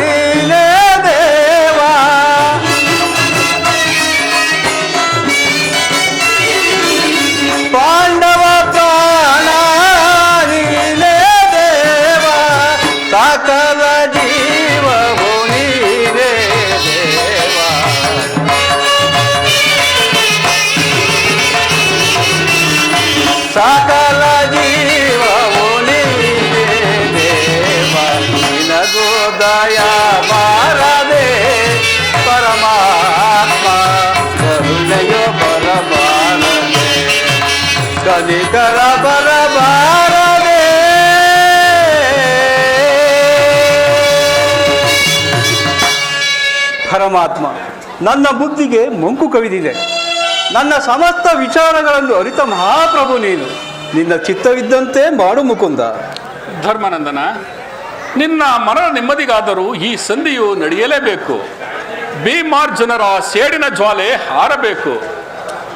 ನೀನೇ ದೇವಾ. ಪಾಂಡವ ಪ್ರಾಣ ನೀನೇ ದೇವಾ, ಸಕಲ ಜೀವವು ನೀನೇ ದೇವಾ. ಸಕಲ ಜೀವವು ನೀನೇ ದೇವಾ, ನಿನಗೂ ದಯ ಬಾರದೆ ಪರಮಾತ್ಮ, ಕರುಣೆಯೋ ಬರಬಾರದೆ, ಕನಿಕರ ಬರಬಾರದೆ. ಪರಮಾತ್ಮ, ನನ್ನ ಬುದ್ಧಿಗೆ ಮಂಕು ಕವಿದಿದೆ. ನನ್ನ ಸಮಸ್ತ ವಿಚಾರಗಳನ್ನು ಅರಿತ ಮಹಾಪ್ರಭು ನೀನು. ನಿನ್ನ ಚಿತ್ತವಿದ್ದಂತೆ ಮಾಡು ಮುಕುಂದ. ಧರ್ಮನಂದನ, ನಿನ್ನ ಮನದ ನೆಮ್ಮದಿಗಾದರೂ ಈ ಸಂಧಿಯು ನಡೆಯಲೇಬೇಕು. ಭೀಮಾರ್ಜುನರ ಸೇಡಿನ ಜ್ವಾಲೆ ಹಾರಬೇಕು.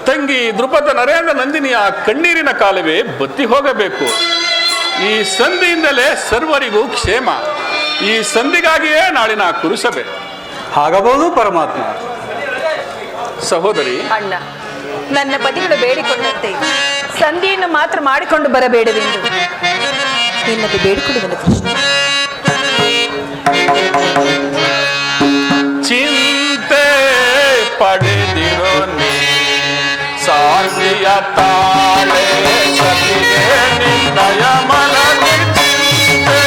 ತಂಗಿ ದೃಪದ ನರೇಂದ್ರ ನಂದಿನಿಯ ಕಣ್ಣೀರಿನ ಕಾಲವೇ ಬತ್ತಿ ಹೋಗಬೇಕು. ಈ ಸಂಧಿಯಿಂದಲೇ ಸರ್ವರಿಗೂ ಕ್ಷೇಮ. ಈ ಸಂಧಿಗಾಗಿಯೇ ನಾಳಿನ ಕುರುಸಭೆ. ಆಗಬಹುದು ಪರಮಾತ್ಮ. ಸಹೋದರಿ, ಅಣ್ಣ, ನನ್ನ ಪತಿಗಳು ಬೇಡಿಕೊಂಡಂತೆ ಸಂಧಿಯನ್ನು ಮಾತ್ರ ಮಾಡಿಕೊಂಡು ಬರಬೇಡವೆಂದು ನಿನ್ನದು ಬೇಡಿಕೊಳ್ಳುವನು ಕೃಷ್ಣ. ಚಿಂತೆ ಪಡೆದಿರೋ ನೀ ಸಾಧಿಯ ತಾಳೆ ಸತಿಗೆ ನಿನ್ನಯ ಮನದಿ ಚಿಂತೆ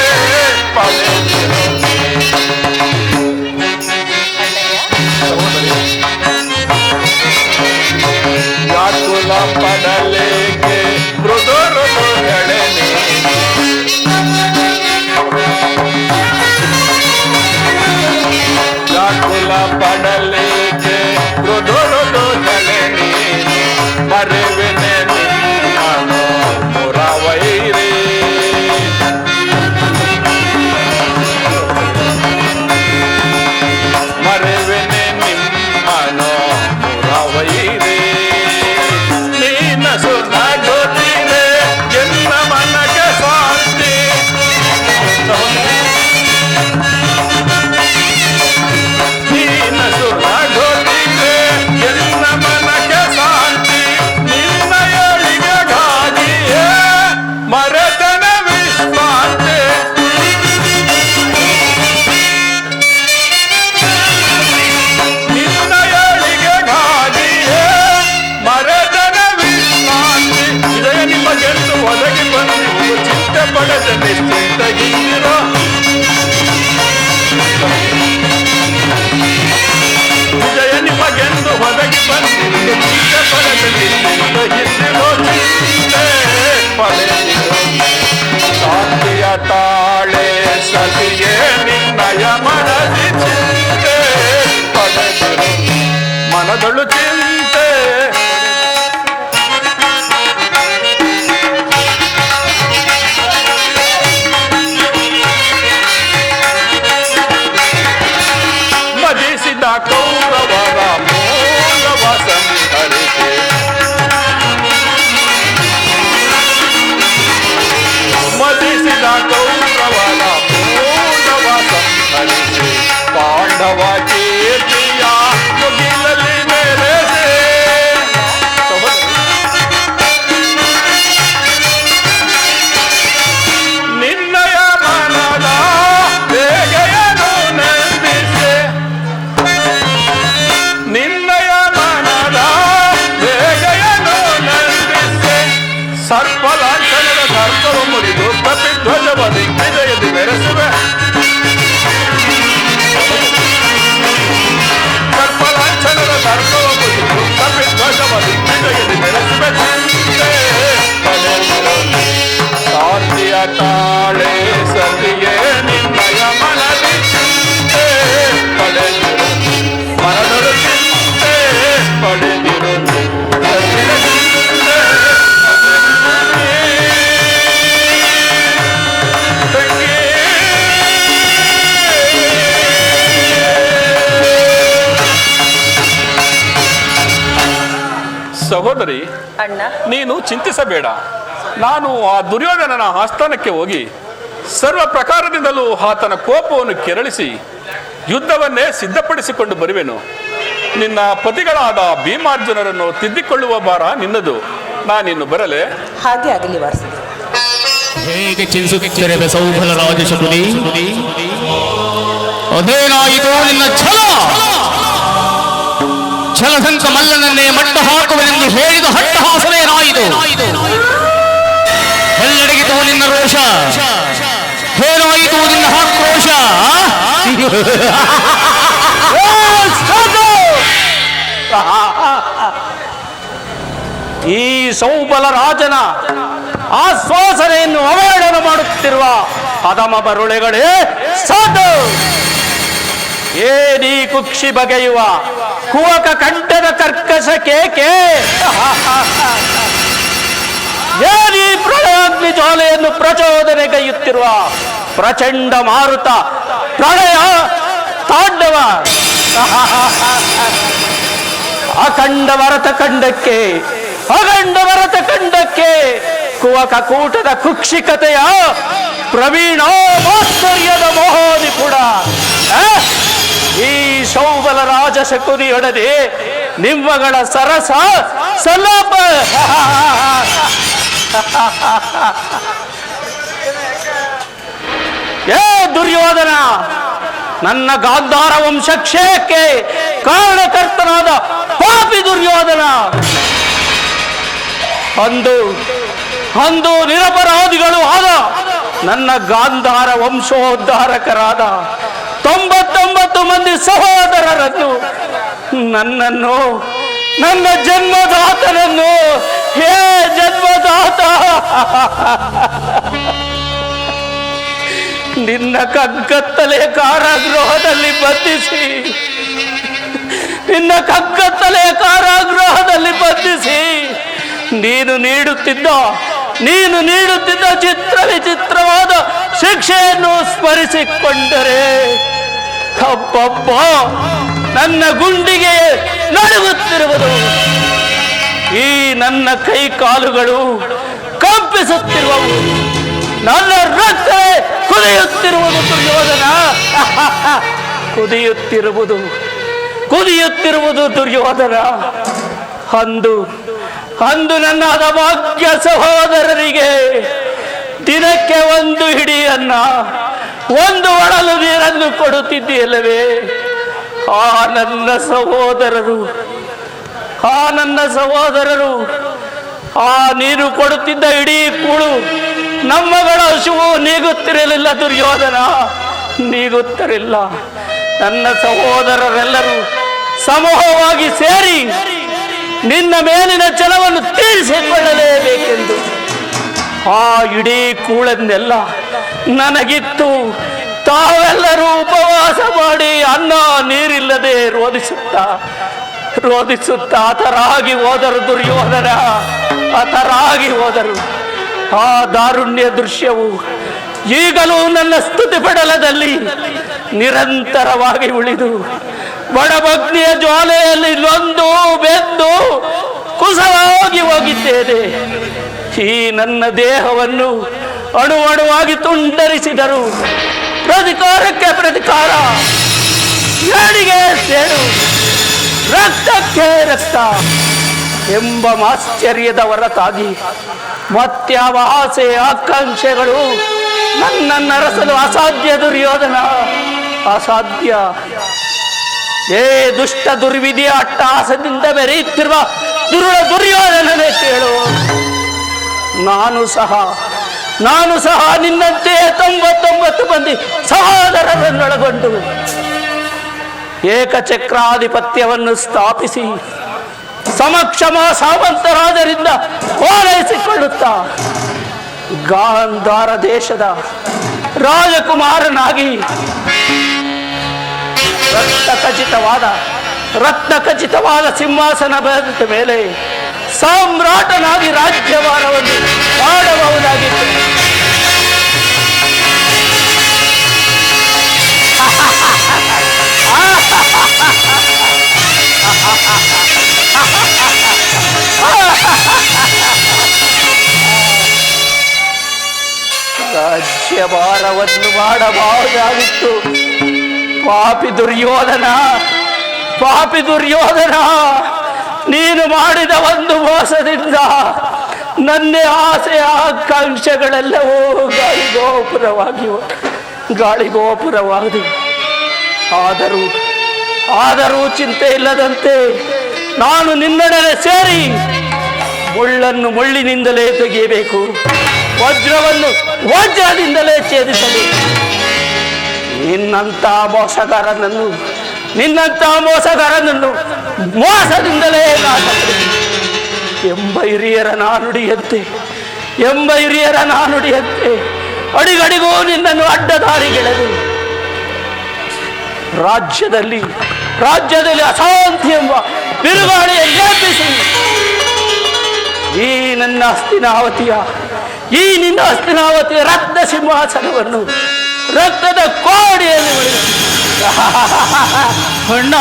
ಪಡೆದಿರೋ ನೀ. ವ್ಯಾಕುಲ ಪಡಲೇಕೆ ಮೃದುರು ಎಳೆನೆ, ವ್ಯಾಕುಲ ಪಡಲೇಕೆ ಮೃದುರು ಎಳೆನೆ, ಮರೆವೆನೆ ನಿನ್ನನು ಮುರವೈರೇ. ಮರೆವೆನೆ ನಿಮ್ಮನು ಮುರವೈರೇ. ನೀನಸು ನಗುತ್ತೀರೆ ಎನ್ನ ಮನಕ್ಕೆ ಶಾಂತಿ. ನೀನಸು ನಗುತ್ತೀರೆ ಎನ್ನ ಮನಕ್ಕೆ ಶಾಂತಿ. ನಿನ್ನ ಏಳಿಗೆಗಾಗಿಯೇ ಮರೆತನ ವಿಶ್ರಾಂತಿ. ನಿನ್ನ ಏಳಿಗೆಗಾಗಿಯೇ ಮರೆತನ ವಿಶ್ರಾಂತಿ. ಇದಯ ನಿಮಗೆಂದು ಒದಗಿ ಬಂದಿರುವ ಚಿಂತೆ ಪಡೆದ ನಿಶ್ಚಿಂತಗಿರೋ. ವಿಜಯ ನಿಮಗೆಂದು ಒದಗಿ ಬಂದಿರುವ ಚಿಂತೆ ಪಡೆದ ನಿಶ್ಚಿಂತಗಿರೋ. ಚಿಂತೆ ಪಡೆದಿರೋ ಶಾಂತಿಯ ತಾಳೆ ಸತಿಯೇ ನಿನ್ನಯ ಮನದಿ ಚಿಂತೆ ಪಡೆದಿರೋ. ಮನದಳು ಚಿಂತೆ ಮದಿಸಿದ ಕೌರವರ ಮೂಲವ ಸಂಹರಿಸಿ, ಮದ ನೆಲೆಸುವೆ ಚಿಂತೆ ಪಡೆದಿರುವೆ. ಶಾಂತಿಯ ತಾಳೆ ಸತಿಯೇ ನಿನ್ನಯ ಮನದಿ ಚಿಂತೆ ಪಡೆದಿರುವೆ. ಮನದೊಳು ಚಿಂತೆ ಪಡೆದಿರುವೆ. ಸತಿಯ ಚಿಂತೆ ಸಹೋದರಿ, ಅಣ್ಣ, ನೀನು ಚಿಂತಿಸಬೇಡ. ನಾನು ಆ ದುರ್ಯೋಧನನ ಆಸ್ಥಾನಕ್ಕೆ ಹೋಗಿ ಸರ್ವ ಪ್ರಕಾರದಿಂದಲೂ ಆತನ ಕೋಪವನ್ನು ಕೆರಳಿಸಿ ಯುದ್ಧವನ್ನೇ ಸಿದ್ಧಪಡಿಸಿಕೊಂಡು ಬರುವೆನು. ನಿನ್ನ ಪತಿಗಳಾದ ಭೀಮಾರ್ಜುನರನ್ನು ತಿದ್ದಿಕೊಳ್ಳುವ ಭಾರ ನಿನ್ನದು. ನಾನಿನ್ನು ಬರಲೇ? ಹಾಗೆ ಆಗಲಿ ವಾರಸುದೆ. ಹೇಗೆ ಚಿಂತಿಸುತ್ತಿರಬೆ ಸೌಭಲ ರಾಜಶಕುನಿ? ಅದೇನಾಯಿತು ನಿನ್ನ ಛಲದಂತ ಮಲ್ಲನನ್ನೇ ಮಟ್ಟ ಹಾಕುವೆನೆಂದು ಹೇಳಿದ ಹಟ್ಟಹಾಸನೇನಾಯಿತು? ಎಲ್ಲೆಡೆಗಿತು ನಿನ್ನ ರೋಷ? ಏನಾಯಿತು ನಿನ್ನ ಆಕ್ರೋಶ? ಈ ಸೌಬಲ ರಾಜನ ಆಶ್ವಾಸನೆಯನ್ನು ಅವಹೇಳನ ಮಾಡುತ್ತಿರುವ ಅಧಮ ಬರುಳೆಗಳೇ ಸಾಧು. ಏನಿ ಕುಕ್ಷಿ ಬಗೆಯುವ ಕುವಕ ಕಂಠದ ಕರ್ಕಶ ಕೇಕೆ? ಏನಿ ಪ್ರಳಯಾಗ್ನಿ ಜ್ವಾಲೆಯನ್ನು ಪ್ರಚೋದನೆಗೈಯುತ್ತಿರುವ ಪ್ರಚಂಡ ಮಾರುತ ಪ್ರಳಯ ತಾಂಡವ? ಅಖಂಡ ಭರತ ಖಂಡಕ್ಕೆ ಕುವಕ ಕೂಟದ ಕುಕ್ಷಿಕತೆಯ ಪ್ರವೀಣ ಮಾಸ್ತರ್ಯದ ಮೋಹನಿ ಕೂಡ ಈ ಸೌಬಲ ರಾಜಶಕುನಿಯೊಡನೆ ನಿಮ್ಮಗಳ ಸರಸ ಸಲ್ಲಾಪ. ಏ ದುರ್ಯೋಧನ, ನನ್ನ ಗಾಂಧಾರ ವಂಶ ಕ್ಷಯಕ್ಕೆ ಕಾರಣಕರ್ತನಾದ ಪಾಪಿ ದುರ್ಯೋಧನ, ಅಂದು ನಿರಪರಾಧಿಗಳು ಆದ ನನ್ನ ಗಾಂಧಾರ ವಂಶೋದ್ಧಾರಕರಾದ 99 ಮಂದಿ ಸಹೋದರರನ್ನು, ನನ್ನನ್ನು, ನನ್ನ ಜನ್ಮದಾತನನ್ನು, ಹೇ ಜನ್ಮದಾತ, ನಿನ್ನ ಕಗ್ಗತ್ತಲೆ ಕಾರಾಗೃಹದಲ್ಲಿ ಬಂಧಿಸಿ ನೀನು ನೀಡುತ್ತಿದ್ದ ಚಿತ್ರ ವಿಚಿತ್ರವಾದ ಶಿಕ್ಷೆಯನ್ನು ಸ್ಮರಿಸಿಕೊಂಡರೆ ಅಬ್ಬಬ್ಬ ನನ್ನ ಗುಂಡಿಗೆ ನಡುಗುತ್ತಿರುವುದು, ಈ ನನ್ನ ಕೈ ಕಾಲುಗಳು ಕಂಪಿಸುತ್ತಿರುವವು, ನನ್ನ ರಕ್ತ ಕುದಿಯುತ್ತಿರುವುದು ದುರ್ಯೋಧನ, ಕುದಿಯುತ್ತಿರುವುದು ದುರ್ಯೋಧನ. ಅಂದು ನನ್ನ ಅಭಾಗ್ಯ ಸಹೋದರರಿಗೆ ದಿನಕ್ಕೆ 1 ಹಿಡಿ ಅನ್ನ, 1 ಒಡಲು ನೀರನ್ನು ಕೊಡುತ್ತಿದ್ದೀಯಲ್ಲವೇ? ಆ ನನ್ನ ಸಹೋದರರು ಆ ನೀರು ಕೊಡುತ್ತಿದ್ದ ಇಡೀ ಕೂಳು ನಮ್ಮಗಳ ಹಸುವು ನೀಗುತ್ತಿರಲಿಲ್ಲ ದುರ್ಯೋಧನ, ನೀಗುತ್ತಿರಲಿಲ್ಲ. ನನ್ನ ಸಹೋದರರೆಲ್ಲರೂ ಸಮೂಹವಾಗಿ ಸೇರಿ ನಿನ್ನ ಮೇಲಿನ ಛಲವನ್ನು ತೀರಿಸಿಕೊಳ್ಳಲೇಬೇಕೆಂದು ಆ ಇಡೀ ಕೂಳನ್ನೆಲ್ಲ ನನಗಿತ್ತು. ತಾವೆಲ್ಲರೂ ಉಪವಾಸ ಮಾಡಿ ಅನ್ನ ನೀರಿಲ್ಲದೆ ರೋಧಿಸುತ್ತಾ ಹತರಾಗಿ ಹೋದರು ದುರ್ಯೋಧನ, ಹತರಾಗಿ ಹೋದರು. ಆ ದಾರುಣ್ಯ ದೃಶ್ಯವು ಈಗಲೂ ನನ್ನ ಸ್ತುತಿ ಪಡಲದಲ್ಲಿ ನಿರಂತರವಾಗಿ ಉಳಿದು ಬಡಭಗ್ನಿಯ ಜ್ವಾಲೆಯಲ್ಲಿ ನೊಂದು ಬೆಂದು ಕುಸವಾಗಿ ಹೋಗಿದ್ದೇನೆ. ಈ ನನ್ನ ದೇಹವನ್ನು ಅಣುವಾಗಿ ತುಂಡರಿಸಿದರು. ಪ್ರತಿಕಾರಕ್ಕೆ ಪ್ರತಿಕಾರ, ಸೇಡಿಗೆ ಸೇಡು, ರಕ್ತಕ್ಕೆ ರಕ್ತ ಎಂಬ ಆಶ್ಚರ್ಯದ ಹೊರತಾಗಿ ಮತ್ಯಾವ ಆಸೆ ಆಕಾಂಕ್ಷೆಗಳು ನನ್ನನ್ನು ಅರಸಲು ಅಸಾಧ್ಯ ದುರ್ಯೋಧನ, ಅಸಾಧ್ಯ. ಏ ದುಷ್ಟ ದುರ್ವಿಧಿಯ ಅಟ್ಟಹಾಸದಿಂದ ಬೆರೆಯುತ್ತಿರುವ ದುರ್ಯೋಧನನೇ ಕೇಳು. ನಾನು ಸಹ ನಿನ್ನಂತೆ 99 ಮಂದಿ ಸಹೋದರರನ್ನೊಳಗೊಂಡು ಏಕಚಕ್ರಾಧಿಪತ್ಯವನ್ನು ಸ್ಥಾಪಿಸಿ ಸಮಕ್ಷಮ ಸಾಮಂತರಾಜರಿಂದ ಓಲೈಸಿಕೊಳ್ಳುತ್ತಾ ಗಾಂಧಾರ ದೇಶದ ರಾಜಕುಮಾರನಾಗಿ ರತ್ನ ಖಚಿತವಾದ ಸಿಂಹಾಸನದ ಮೇಲೆ ಸಾಮ್ರಾಟನಾಗಿ ರಾಜ್ಯಭಾರವನ್ನು ಮಾಡಬಹುದಾಗಿತ್ತು. ರಾಜ್ಯಭಾರವನ್ನು ಮಾಡಬಹುದಾಗಿತ್ತು. ಪಾಪಿ ದುರ್ಯೋಧನ, ನೀನು ಮಾಡಿದ ಒಂದು ಮೋಸದಿಂದ ನನ್ನ ಆಸೆಯ ಆಕಾಂಕ್ಷೆಗಳೆಲ್ಲವೂ ಗಾಳಿಗೋಪುರವಾದವು. ಆದರೂ ಚಿಂತೆ ಇಲ್ಲದಂತೆ ನಾನು ನಿನ್ನೊಡನೆ ಸೇರಿ ಮುಳ್ಳನ್ನು ಮುಳ್ಳಿನಿಂದಲೇ ತೆಗೆಯಬೇಕು, ವಜ್ರವನ್ನು ವಜ್ರದಿಂದಲೇ ಛೇದಿಸಬೇಕು. ನಿನ್ನಂಥ ಮೋಸಗಾರನನ್ನು ಮೋಸದಿಂದಲೇ ಎಂಬ ಹಿರಿಯರ ನಾನುಡಿಯಂತೆ ಅಡಿಗಡಿಗೂ ನಿನ್ನನ್ನು ಅಡ್ಡದಾರಿಗೆಳೆದು ರಾಜ್ಯದಲ್ಲಿ ಅಶಾಂತಿ ಎಂಬ ಬಿರುಗಾಳಿಯ ಎಬ್ಬಿಸಿ ಈ ನಿನ್ನ ಹಸ್ತಿನಾವತಿಯ ರತ್ನ ಸಿಂಹಾಸನವನ್ನು ರಕ್ತದ ಕೋಡಿಯಲ್ಲಿ ಅಣ್ಣ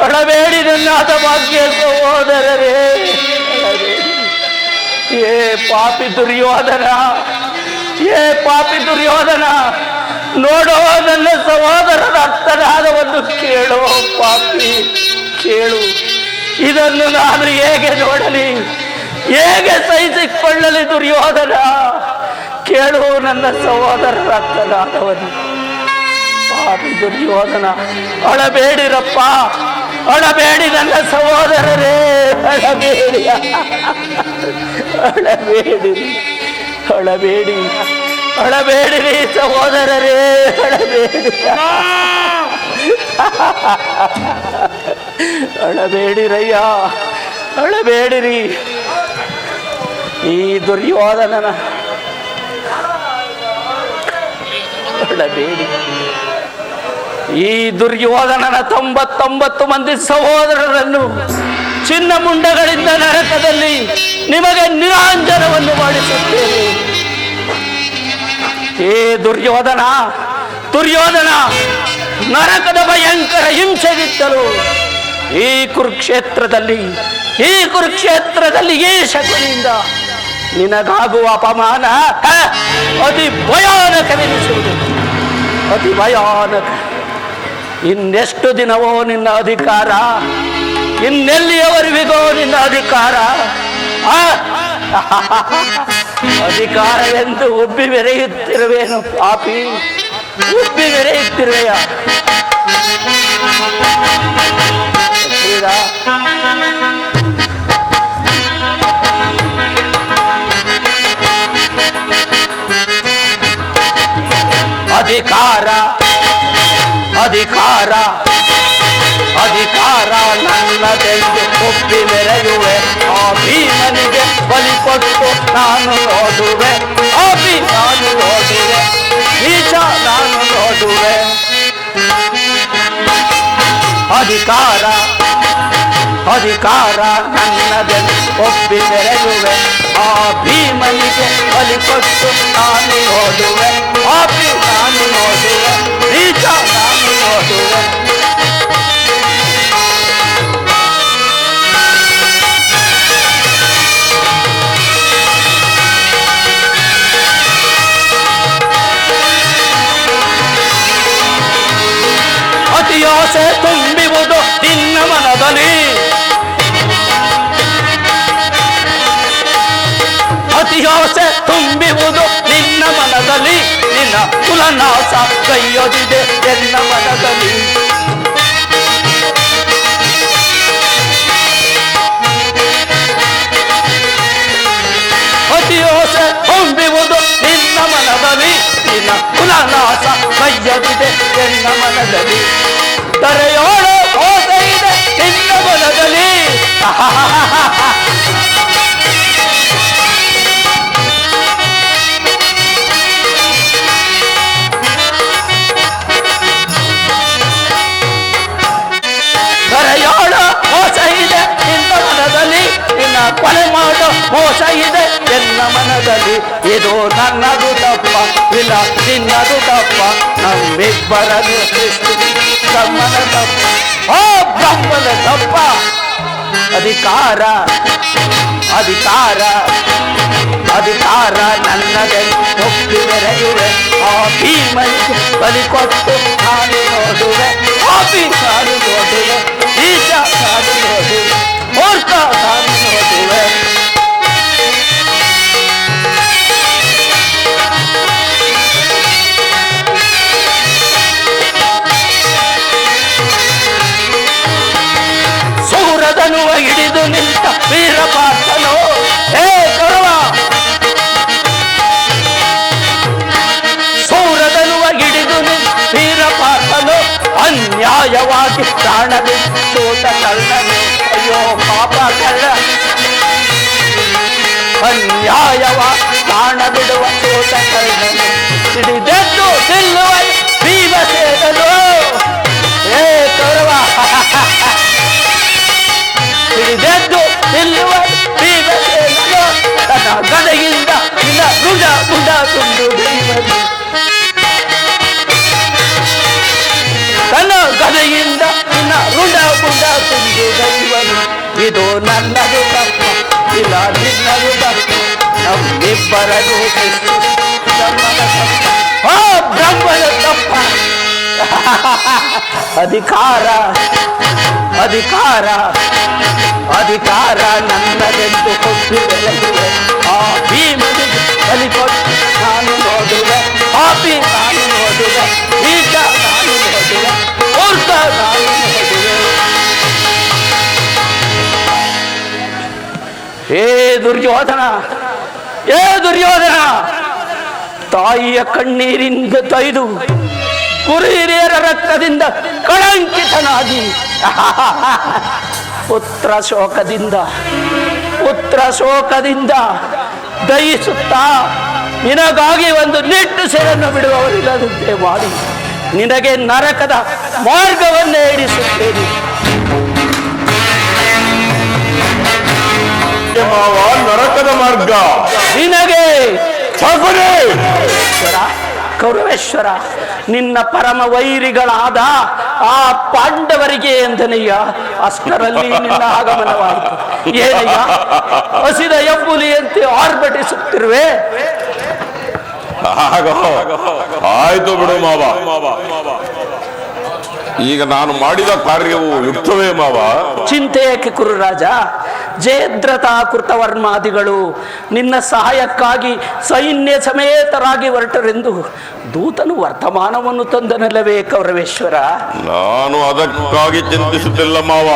ಅಳಬೇಡಿ ನನ್ನಾದ ಭಾಗ್ಯ ಸಹೋದರರೇ, ಏ ಪಾಪಿ ದುರ್ಯೋಧನ, ನೋಡೋ ನನ್ನ ಸಹೋದರರ ಅರ್ಥನಾದವನ್ನು ಕೇಳೋ ಪಾಪಿ, ಕೇಳು. ಇದನ್ನು ನಾನು ಹೇಗೆ ನೋಡಲಿ, ಹೇಗೆ ಸಹಿಸಿಕೊಳ್ಳಲಿ ದುರ್ಯೋಧನ? ಕೇಳು ನನ್ನ ಸಹೋದರರ ಅರ್ಥನಾದವನ್ನು. ಪಾಪಿ ದುರ್ಯೋಧನ, ಅಳಬೇಡಿರಪ್ಪ, ಅಳಬೇಡಿ ನನ್ನ ಸಹೋದರರೇ, ಅಳಬೇಡಿರಿ ಸಹೋದರರೇ, ಅಳಬೇಡಿರಯ್ಯ, ಅಳಬೇಡಿರಿ. ಈ ದುರ್ಯೋಧನನ ಅಳಬೇಡಿ. ಈ ದುರ್ಯೋಧನನ 99 ಮಂದಿ ಸಹೋದರರನ್ನು ಚಿನ್ನ ಮುಂಡಗಳಿಂದ ನರಕದಲ್ಲಿ ನಿಮಗೆ ನಿರಾಂಜನವನ್ನು ಮಾಡಿಸುತ್ತೇನೆ. ಏ ದುರ್ಯೋಧನ, ನರಕದ ಭಯಂಕರ ಹಿಂಸೆಗಿತ್ತಲು ಈ ಕುರುಕ್ಷೇತ್ರದಲ್ಲಿ ಈ ಶಕುನಿಯಿಂದ ನಿನಗಾಗುವ ಅಪಮಾನ ಅತಿ ಭಯಾನಕವೆನಿಸುವುದು, ಅತಿ ಭಯಾನಕ. ಇನ್ನೆಷ್ಟು ದಿನವೋ ನಿನ್ನ ಅಧಿಕಾರ, ಇನ್ನೆಲ್ಲಿಯವರೆವಿಗೋ ನಿನ್ನ ಅಧಿಕಾರ? ಅಧಿಕಾರವೆಂದು ಉಬ್ಬಿ ಮೆರೆಯುತ್ತಿರುವೇನು ಪಾಪಿ, ಉಬ್ಬಿ ಮೆರೆಯುತ್ತಿರುವೆಯ? ಅಧಿಕಾರ ನನ್ನದೆಂದು ಒಪ್ಪಿ ಮೆರೆಯುವೆ. ಆ ಭೀಮನಿಗೆ ಬಲಿ ಕೊಟ್ಟು ನಾನು ನೋಡುವೆ, ನಾನು ನೋಡುವೆ, ನೀಚ ನಾನು ನೋಡುವೆ. ಅಧಿಕಾರ ನನ್ನದೆಂದು ಒಪ್ಪಿ ಮೆರೆಯುವೆ. ಆ ಭೀಮನಿಗೆ ಬಲಿ ಕೊಟ್ಟು ನಾನು ನೋಡುವೆ, ನಾನು ನೋಡುವೆ, ನೀಚ ನಾನು ನೋಡುವೆ. ಅತಿಯಾಸೆ ತುಂಬಿವುದು ನಿನ್ನ ಮನದಲ್ಲಿ, ಅತಿಯಾಸೆ ತುಂಬಿವುದು ನಿನ್ನ ಮನ ಮನದಲ್ಲಿ ನಿನ್ನ ಕುಲನಾಶ ಕೈಯೊದಿದೆ ಎನ್ನ ಮನದಲ್ಲಿ. ಅತಿಯೋಸೆ ಹೊಂಬುವುದು ನಿನ್ನ ಮನದಲ್ಲಿ ನಿನ್ನ ಕುಲನಾಶ ಕೈಯೊದಿದೆ ಎನ್ನ ಮನದಲ್ಲಿ. ತರೆಯೋಳು ಓಸ ಇದೆ ನಿನ್ನ ಮನದಲ್ಲಿ. ಕರೆಯೋಳ ಮೋಸ ಇದೆ ನಿನ್ನ ಮನದಲ್ಲಿ ನಿನ್ನ ಕೊಲೆ ಮಾಡೋ ಮೋಸ ಇದೆ ಎನ್ನ ಮನದಲ್ಲಿ. ಇದು ನನ್ನದು ತಪ್ಪ ಇಲ್ಲ ನಿನ್ನದು ತಪ್ಪ ನಮ್ಮಿಬ್ಬರದು ಸೃಷ್ಟಿ ಬ್ರಹ್ಮನ ತಪ್ಪ. ಓ ಬ್ರಹ್ಮನ ತಪ್ಪ. ಅಧಿಕಾರ ಅಧಿಕಾರ ಅಧಿಕಾರ ನನ್ನದೆ ಒಪ್ಪಿ ಮೆರೆಯುವೆ. ಆ ಭೀಮನಿಗೆ ಬಲಿ ಕೊಟ್ಟು ನಾನು ನೋಡುವೆ. ಪಾಪಿ ನಾನು ನೋಡುವೆ. ಈಶ ನಾನು ನೋಡುವೆ. ಮೂರ್ಖ ನಾನು ನೋಡುವೆ. ಸೂರದನುವ ಹಿಡಿದು ನಿಂತ ವೀರಪಾರ್ಥನು ಹೇ ಕೌರವ. ಸೂರದನುವ ಹಿಡಿದು ನಿಂತ ವೀರಪಾರ್ಥನು ಅನ್ಯಾಯವಾಗಿ ಪ್ರಾಣ ಬಿಟ್ಟೋಟ ಕಳ್ಳನು. ಅಯ್ಯೋ ಪಾಪ ಕಳ್ಳ. ಅನ್ಯಾಯವ ಪ್ರಾಣ ಬಿಡುವ ತೋಟ ಕಳ್ಳನು. ಹಿಡಿದೆದ್ದು ನಿಲ್ಲುವ ಭೀಮಸೇನನು. ಹೇ ಕೌರವ. ಹಿಡಿದೆದ್ದು ನಿಲ್ಲುವ ಭೀಮಸೇನನು. ತನ್ನ ಗದೆಯಿಂದ ನಿನ್ನ ರುಂಡ ಗುಂಡ ತುಂಡು ಭೀಮನು. ತನ್ನ ಗದೆಯಿಂದ ನಿನ್ನ ರುಂಡ ಗುಂಡ ತುಂಡು ದೈವನು. ಇದು ನನ್ನದು ತಪ್ಪ ಇಲ್ಲ ನಿನ್ನದು ತಪ್ಪ ನಮ್ಮಿಬ್ಬರದು ಬ್ರಹ್ಮನ ತಪ್ಪ. ಆ ಬ್ರಹ್ಮನ ತಪ್ಪ. ಅಧಿಕಾರ ಅಧಿಕಾರ ಅಧಿಕಾರ ನನ್ನದೆಂದು ಕೊಟ್ಟು ಬೆಳೆಯುವೆ. ಆ ಭೀಮನಿಗೆ ಬಲಿ ಕೊಟ್ಟು ನಾನು ನೋಡುವೆ. ಪಾಪಿ ನಾನು ನೋಡುವೆ. ಈತ ನಾನು ನೋಡುವೆ. ಮೂರ್ಖ ನಾನು ನೋಡುವೆ. ಏ ದುರ್ಯೋಧನ, ಏ ದುರ್ಯೋಧನ, ತಾಯಿಯ ಕಣ್ಣೀರಿಂದ ತೊಯ್ದು ಗುರು ಹಿರಿಯರ ರಕ್ತದಿಂದ ಕಳಂಕಿತನಾಗಿ ಪುತ್ರ ಶೋಕದಿಂದ ದಯಿಸುತ್ತಾ ನಿನಗಾಗಿ ಒಂದು ನಿಟ್ಟುಸಿರನ್ನು ಬಿಡುವವರಿಲ್ಲದಂತೆ ಮಾಡಿ ನಿನಗೆ ನರಕದ ಮಾರ್ಗವನ್ನೇ ಇಡಿಸುತ್ತೇನೆ. ನರಕದ ಮಾರ್ಗ ನಿನಗೆ ಕೌರವೇಶ್ವರ, ನಿನ್ನ ಪರಮ ವೈರಿಗಳಾದ ಆ ಪಾಂಡವರಿಗೆ ಎಂದನಯ್ಯ ಅಷ್ಟರಲ್ಲಿ ನಿನ್ನ ಆಗಮನವಾಯಿತು. ಏನಯ್ಯ ಹಸಿದ ಎಬ್ಬುಲಿಯಂತೆ ಆರ್ಭಟಿಸುತ್ತಿರುವೆ. ಆಯ್ತು ಬಿಡು ಮಾವ. ಈಗ ನಾನು ಮಾಡಿದ ಕಾರ್ಯವು ಯುಕ್ತವೇ ಮಾವ. ಚಿಂತೆ ಏಕೆ ಕುರುರಾಜ? ಜಯದ್ರಥ ಕೃತವರ್ಮಾದಿಗಳು ನಿನ್ನ ಸಹಾಯಕ್ಕಾಗಿ ಸೈನ್ಯ ಸಮೇತರಾಗಿ ಹೊರಟರೆಂದು ದೂತನು ವರ್ತಮಾನವನ್ನು ತಂದನಲ್ಲವೇ ಕೌರವೇಶ್ವರ? ನಾನು ಅದಕ್ಕಾಗಿ ಚಿಂತಿಸುತ್ತಿಲ್ಲ ಮಾವ.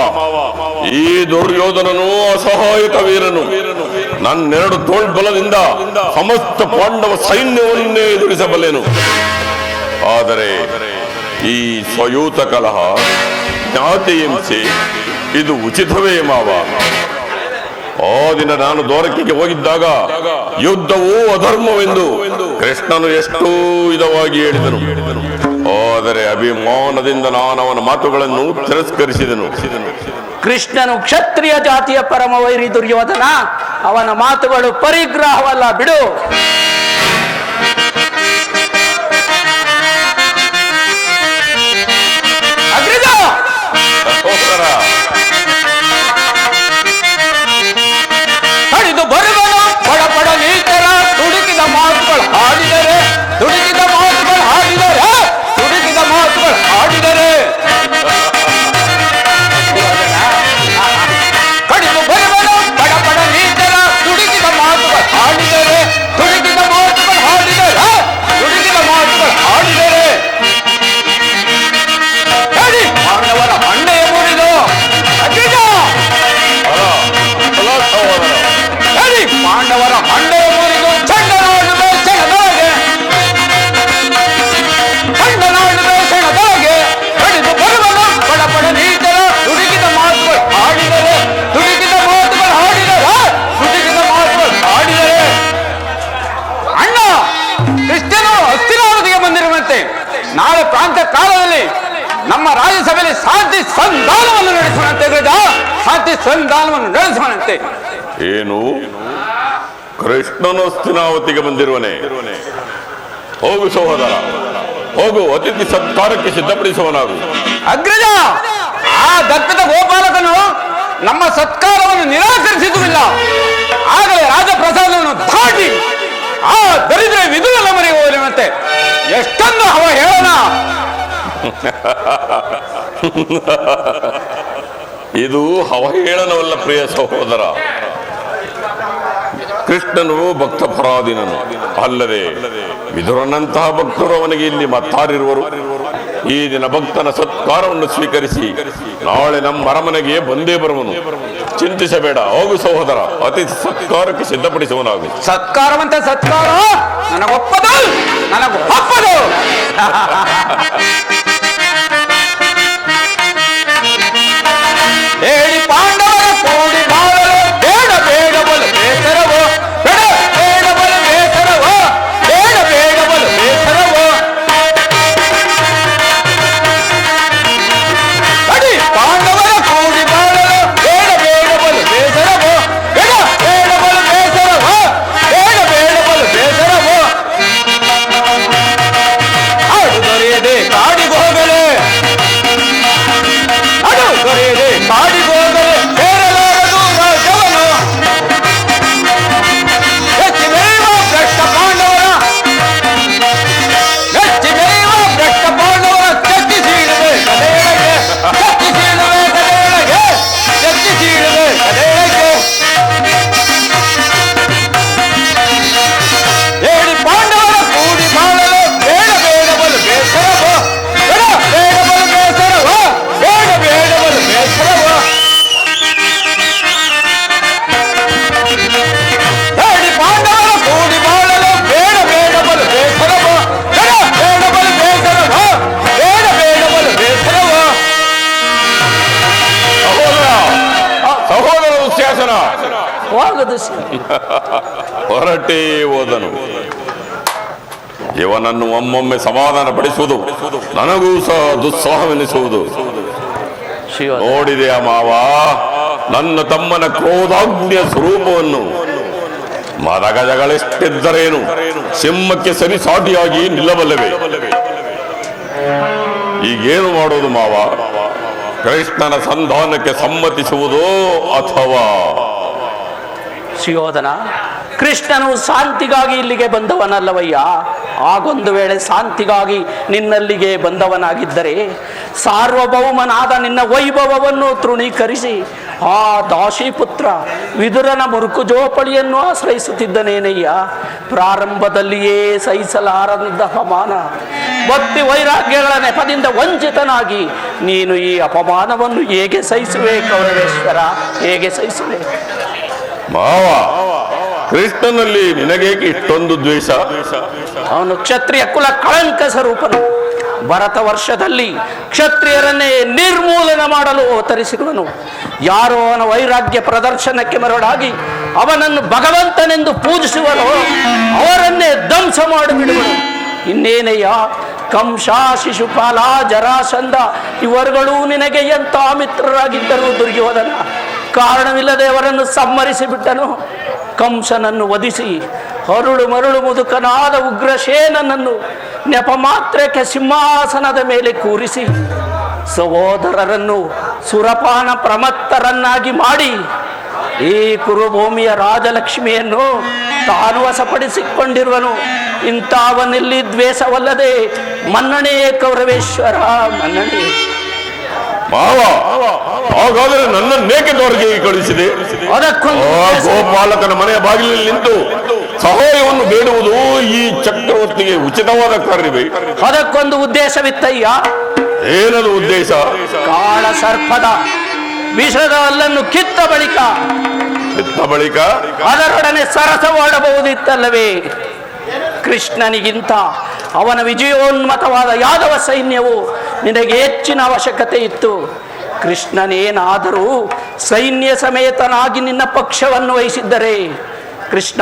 ಈ ದುರ್ಯೋಧನನು ಅಸಹಾಯಕ ವೀರನು. ನನ್ನೆರಡು ತೋಳ್ಬಲದಿಂದ ಸಮಸ್ತ ಪಾಂಡವ ಸೈನ್ಯವನ್ನೇ ಎದುರಿಸಬಲ್ಲೆನು. ಆದರೆ ಈ ಸ್ವಯೂತ ಕಲಹ, ಜ್ಞಾತಿ ಹಿಂಸೆ ಇದು ಉಚಿತವೇ ಮಾವ? ಆ ದಿನ ನಾನು ದ್ವಾರಕೆಗೆ ಹೋಗಿದ್ದಾಗ ಯುದ್ಧವು ಅಧರ್ಮವೆಂದು ಕೃಷ್ಣನು ಎಷ್ಟೋ ವಿಧವಾಗಿ ಹೇಳಿದನು. ಆದರೆ ಅಭಿಮಾನದಿಂದ ನಾನು ಅವನ ಮಾತುಗಳನ್ನು ತಿರಸ್ಕರಿಸಿದನು. ಕೃಷ್ಣನು ಕ್ಷತ್ರಿಯ ಜಾತಿಯ ಪರಮ ವೈರಿ ದುರ್ಯೋಧನ. ಅವನ ಮಾತುಗಳು ಪರಿಗ್ರಹವಲ್ಲ, ಬಿಡು. ಹರಿದು ಬರುವನು ಪಡಪಡ ನೀತರ ದುಡುಕಿದ ಮಾತುಗಳು ಹಾಡಿದರೆ, ದುಡುಕಿದ ಮಾತುಗಳು ಹಾಡಿದರೆ, ದುಡುಕಿದ ಮಾತುಗಳು ಹಾಡಿದರೆ ಕಡಿದು ಬರುವನು ಪಡಪಡ ನೀತರ ದುಡುಕಿದ ಮಾತುಗಳು ಹಾಡಿದರೆ, ದುಡುಕಿದ ಕೃಷ್ಣನು ಹಸ್ತಿನಾವತಿಗೆ ಬಂದಿರುವಂತೆ ನಾಳೆ ಪ್ರಾಂತ ಕಾಲದಲ್ಲಿ ನಮ್ಮ ರಾಜ್ಯಸಭೆಯಲ್ಲಿ ಶಾಂತಿ ಸಂಧಾನವನ್ನು ನಡೆಸೋಣಂತೆ ಗಜ, ಶಾಂತಿ ಸಂಧಾನವನ್ನು ನಡೆಸೋಣಂತೆ. ಏನು ಕೃಷ್ಣನು ಹಸ್ತಿನಾವತಿಗೆ ಬಂದಿರುವನೆ? ಹೋಗು ಸಹೋದರ, ಹೋಗು, ಅತಿಥಿ ಸತ್ಕಾರಕ್ಕೆ ಸಿದ್ಧಪಡಿಸುವನಾಗು. ಅಗ್ರಜ, ಆ ದತ್ತದ ಗೋಪಾಲಕನು ನಮ್ಮ ಸತ್ಕಾರವನ್ನು ನಿರಾಕರಿಸಿದುವಿಲ್ಲ. ಆಗಲೇ ರಾಜಪ್ರಸಾದವನ್ನು ದಾಟಿ ಆ ದರಿದ್ರ ವಿದುರನ ಮನೆಗೆ ಹೋಲಿನಂತೆ ಎಷ್ಟೊಂದು ಹವ ಹೇಳೋಣ. ಇದು ಅವಹೇಳನವಲ್ಲ ಪ್ರಿಯ ಸಹೋದರ. ಕೃಷ್ಣನು ಭಕ್ತ ಪರಾಧೀನನು ಅಲ್ಲದೆ ವಿದುರನಂತಹ ಭಕ್ತರು ಅವನಿಗೆ ಇಲ್ಲಿ ಮತ್ತಾರಿರುವರು. ಈ ದಿನ ಭಕ್ತನ ಸತ್ಕಾರವನ್ನು ಸ್ವೀಕರಿಸಿ ನಾಳೆ ನಮ್ಮ ಅರಮನೆಗೆ ಬಂದೇ ಬರುವನು. ಚಿಂತಿಸಬೇಡ, ಹೋಗು ಸಹೋದರ, ಅತಿಥಿ ಸತ್ಕಾರಕ್ಕೆ ಸಿದ್ಧಪಡಿಸುವನಾಗು. ಸತ್ಕಾರವಂತೆ ಸತ್ಕಾರ ನನಗೊಪ್ಪದು, ನನಗೊಪ್ಪದು. ಹೇಳಿ ಪಾಂಡವರ ಕೂಡಿ ಬಾಳಲು ಬೇಡ ಬೇಡ ಬಲು ಬೇಸರವೋ, ಬೇಡ ಬೇಡ ಬಲು ಬೇಸರವೋ, ಬೇಡ ಬೇಡ ಬಲು ಬೇಸರವೋ. ಅಡಿ ಪಾಂಡವರ ಕೂಡಿ ಬಾಳಲು ಬೇಡ ಬೇಡ ಬಲು ಬೇಸರವೋ, ಬೇಡ ಬೇಡ ಬಲು ಬೇಸರವೋ, ಬೇಡ ಬೇಡ ಬಲು ಬೇಸರವೋ. ಆಡು ದೊರೆಯದೆ ಕಾಡಿಗೋಗಲೇ, ಅದು ದೊರೆಯದೆ ಕಾಡಿಗೋಗಲೇ ಸೇರಲಾರದು ರಾಜ್ಯವನ್ನು. ಹೆಚ್ಚಿ ಮೇವ ಭ್ರಷ್ಟ ಪಾಂಡವರ, ಹೆಚ್ಚಿ ಮೇವ ಭ್ರಷ್ಟ ಪಾಂಡವರ ಚಕ್ಕಿ ಸೀಳಿದೆ ಕಡೆಯೊಳಗೆ, ಚಕ್ಕಿ ಸೀಳುವೆ ಕಡೆಯೊಳಗೆ, ಚಕ್ಕಿ ಸೀಳುವೆ ಕಡೆಯೊಳಗೆ. ಹೇಳಿ ಪಾಂಡವರ ಕೂಡಿ ಬಾಳಲು ಬೇಡ ಬೇಡ ಬಲು ಬೇಸರವೋ, ಬೇಡ ಬೇಡ ಬಲು ಬೇಸರವೋ, ಬೇಡ ಬೇಡ ಬಲು ಬೇಸರವೋ. ಹೇಳಿ ಪಾಂಡವರ ಕೂಡಿ ಬಾಳಲು ಬೇಡ ಬೇಡ ಬಲು ಬೇಸರವೋ, ಬೇಡ ಬೇಡ ಬಲು ಬೇಸರವೋ, ಬೇಡ ಬೇಡ ಬಲು ಬೇಸರವೋ. ಸಹೋದರ, ಸಹೋದರ ದುಶ್ಯಾಸನ ಹೋಗದು ಹೊರಟೇ ಹೋದನು. ಇವನನ್ನು ಒಮ್ಮೊಮ್ಮೆ ಸಮಾಧಾನ ಪಡಿಸುವುದು ನನಗೂ ಸಹ ದುಸ್ಸಾಹವೆನಿಸುವುದು. ನೋಡಿದೆಯ ಮಾವ, ನನ್ನ ತಮ್ಮನ ಕ್ರೋಧಾಗ್ನಿಯ ಸ್ವರೂಪವನ್ನು. ಮದಗಜಗಳೆಷ್ಟಿದ್ದರೇನು ಸಿಂಹಕ್ಕೆ ಸರಿಸಾಟಿಯಾಗಿ ನಿಲ್ಲಬಲ್ಲವೆ. ಈಗೇನು ಮಾಡೋದು ಮಾವ? ಕೃಷ್ಣನ ಸಂಧಾನಕ್ಕೆ ಸಮ್ಮತಿಸುವುದೋ ಅಥವಾ ಸುಯೋಧನ, ಕೃಷ್ಣನು ಶಾಂತಿಗಾಗಿ ಇಲ್ಲಿಗೆ ಬಂದವನಲ್ಲವಯ್ಯ. ಆಗೊಂದು ವೇಳೆ ಶಾಂತಿಗಾಗಿ ನಿನ್ನಲ್ಲಿಗೆ ಬಂದವನಾಗಿದ್ದರೆ ಸಾರ್ವಭೌಮನಾದ ನಿನ್ನ ವೈಭವವನ್ನು ತೃಣೀಕರಿಸಿ ಆ ದಾಶಿಪುತ್ರ ವಿದುರನ ಮುರುಕುಜೋಪಳಿಯನ್ನು ಆಶ್ರಯಿಸುತ್ತಿದ್ದನೇನಯ್ಯ. ಪ್ರಾರಂಭದಲ್ಲಿಯೇ ಸಹಿಸಲಾರದ ಅಪಮಾನ, ಭಕ್ತಿ ವೈರಾಗ್ಯಗಳ ನೆಪದಿಂದ ವಂಚಿತನಾಗಿ ನೀನು ಈ ಅಪಮಾನವನ್ನು ಹೇಗೆ ಸಹಿಸುವೆ ಕೌರವೇಶ್ವರ, ಹೇಗೆ ಸಹಿಸುವೆ? ಮಾವ, ಕೃಷ್ಣನಲ್ಲಿ ನಿನಗೇಕೆ ಇಷ್ಟೊಂದು ದ್ವೇಷ? ಅವನು ಕ್ಷತ್ರಿಯ ಕುಲ ಕಳಂಕ ಸ್ವರೂಪನು. ಭರತ ವರ್ಷದಲ್ಲಿ ಕ್ಷತ್ರಿಯರನ್ನೇ ನಿರ್ಮೂಲನ ಮಾಡಲು ಅವತರಿಸಿರುವನು. ಯಾರೋ ಅವನ ವೈರಾಗ್ಯ ಪ್ರದರ್ಶನಕ್ಕೆ ಮರಳಾಗಿ ಅವನನ್ನು ಭಗವಂತನೆಂದು ಪೂಜಿಸುವರೋ ಅವರನ್ನೇ ಧ್ವಂಸ ಮಾಡಿಬಿಡುವನು. ಇನ್ನೇನಯ್ಯ, ಕಂಸ, ಶಿಶುಪಾಲ, ಜರಾಸಂಧ ಇವರುಗಳು ನಿನಗೆ ಎಂಥ ಮಿತ್ರರಾಗಿದ್ದರು ದುರ್ಯೋಧನ. ಕಾರಣವಿಲ್ಲದೆ ಅವರನ್ನು ಸಂಹರಿಸಿ ಬಿಟ್ಟನು. ಕಂಸನನ್ನು ವಧಿಸಿ ಹರುಳು ಮರುಳು ಮುದುಕನಾದ ಉಗ್ರಸೇನನನ್ನು ನೆಪ ಮಾತ್ರಕ್ಕೆ ಸಿಂಹಾಸನದ ಮೇಲೆ ಕೂರಿಸಿ ಸಹೋದರರನ್ನು ಸುರಪಾನ ಪ್ರಮತ್ತರನ್ನಾಗಿ ಮಾಡಿ ಈ ಕುರುಭೂಮಿಯ ರಾಜಲಕ್ಷ್ಮಿಯನ್ನು ತಾನು ವಶಪಡಿಸಿಕೊಂಡಿರುವನು. ಇಂಥವನಲ್ಲಿ ದ್ವೇಷವಲ್ಲದೆ ಮನ್ನಣೆಯೇ ಕೌರವೇಶ್ವರ, ಮನ್ನಣೆ. ಮಾವ, ಹಾಗಾದರೆ ನನ್ನನ್ನೇಕೆ ಹೊರಗೆ ಕಳಿಸಿದೆ? ಅದಕ್ಕೊಂದು ಗೋಪಾಲಕನ ಮನೆಯ ಬಾಗಿಲಲ್ಲಿ ನಿಂತು ಸಹಾಯವನ್ನು ಬೇಡುವುದು ಈ ಚಕ್ರವರ್ತಿಗೆ ಉಚಿತವಾದ ಕಾರ್ಯವೇ? ಅದಕ್ಕೊಂದು ಉದ್ದೇಶವಿತ್ತಯ್ಯ. ಏನದು ಉದ್ದೇಶ? ಕಾಳ ಸರ್ಪದ ವಿಷದ ಹಲ್ಲನ್ನು ಕಿತ್ತ ಬಳಿಕ ಅದರೊಡನೆ ಸರಸವಾಡಬಹುದಿತ್ತಲ್ಲವೇ? ಕೃಷ್ಣನಿಗಿಂತ ಅವನ ವಿಜಯೋನ್ಮತವಾದ ಯಾದವ ಸೈನ್ಯವು ನಿನಗೆ ಹೆಚ್ಚಿನ ಅವಶ್ಯಕತೆ ಇತ್ತು. ಕೃಷ್ಣನೇನಾದರೂ ಸೈನ್ಯ ಸಮೇತನಾಗಿ ನಿನ್ನ ಪಕ್ಷವನ್ನು ವಹಿಸಿದ್ದರೆ, ಕೃಷ್ಣ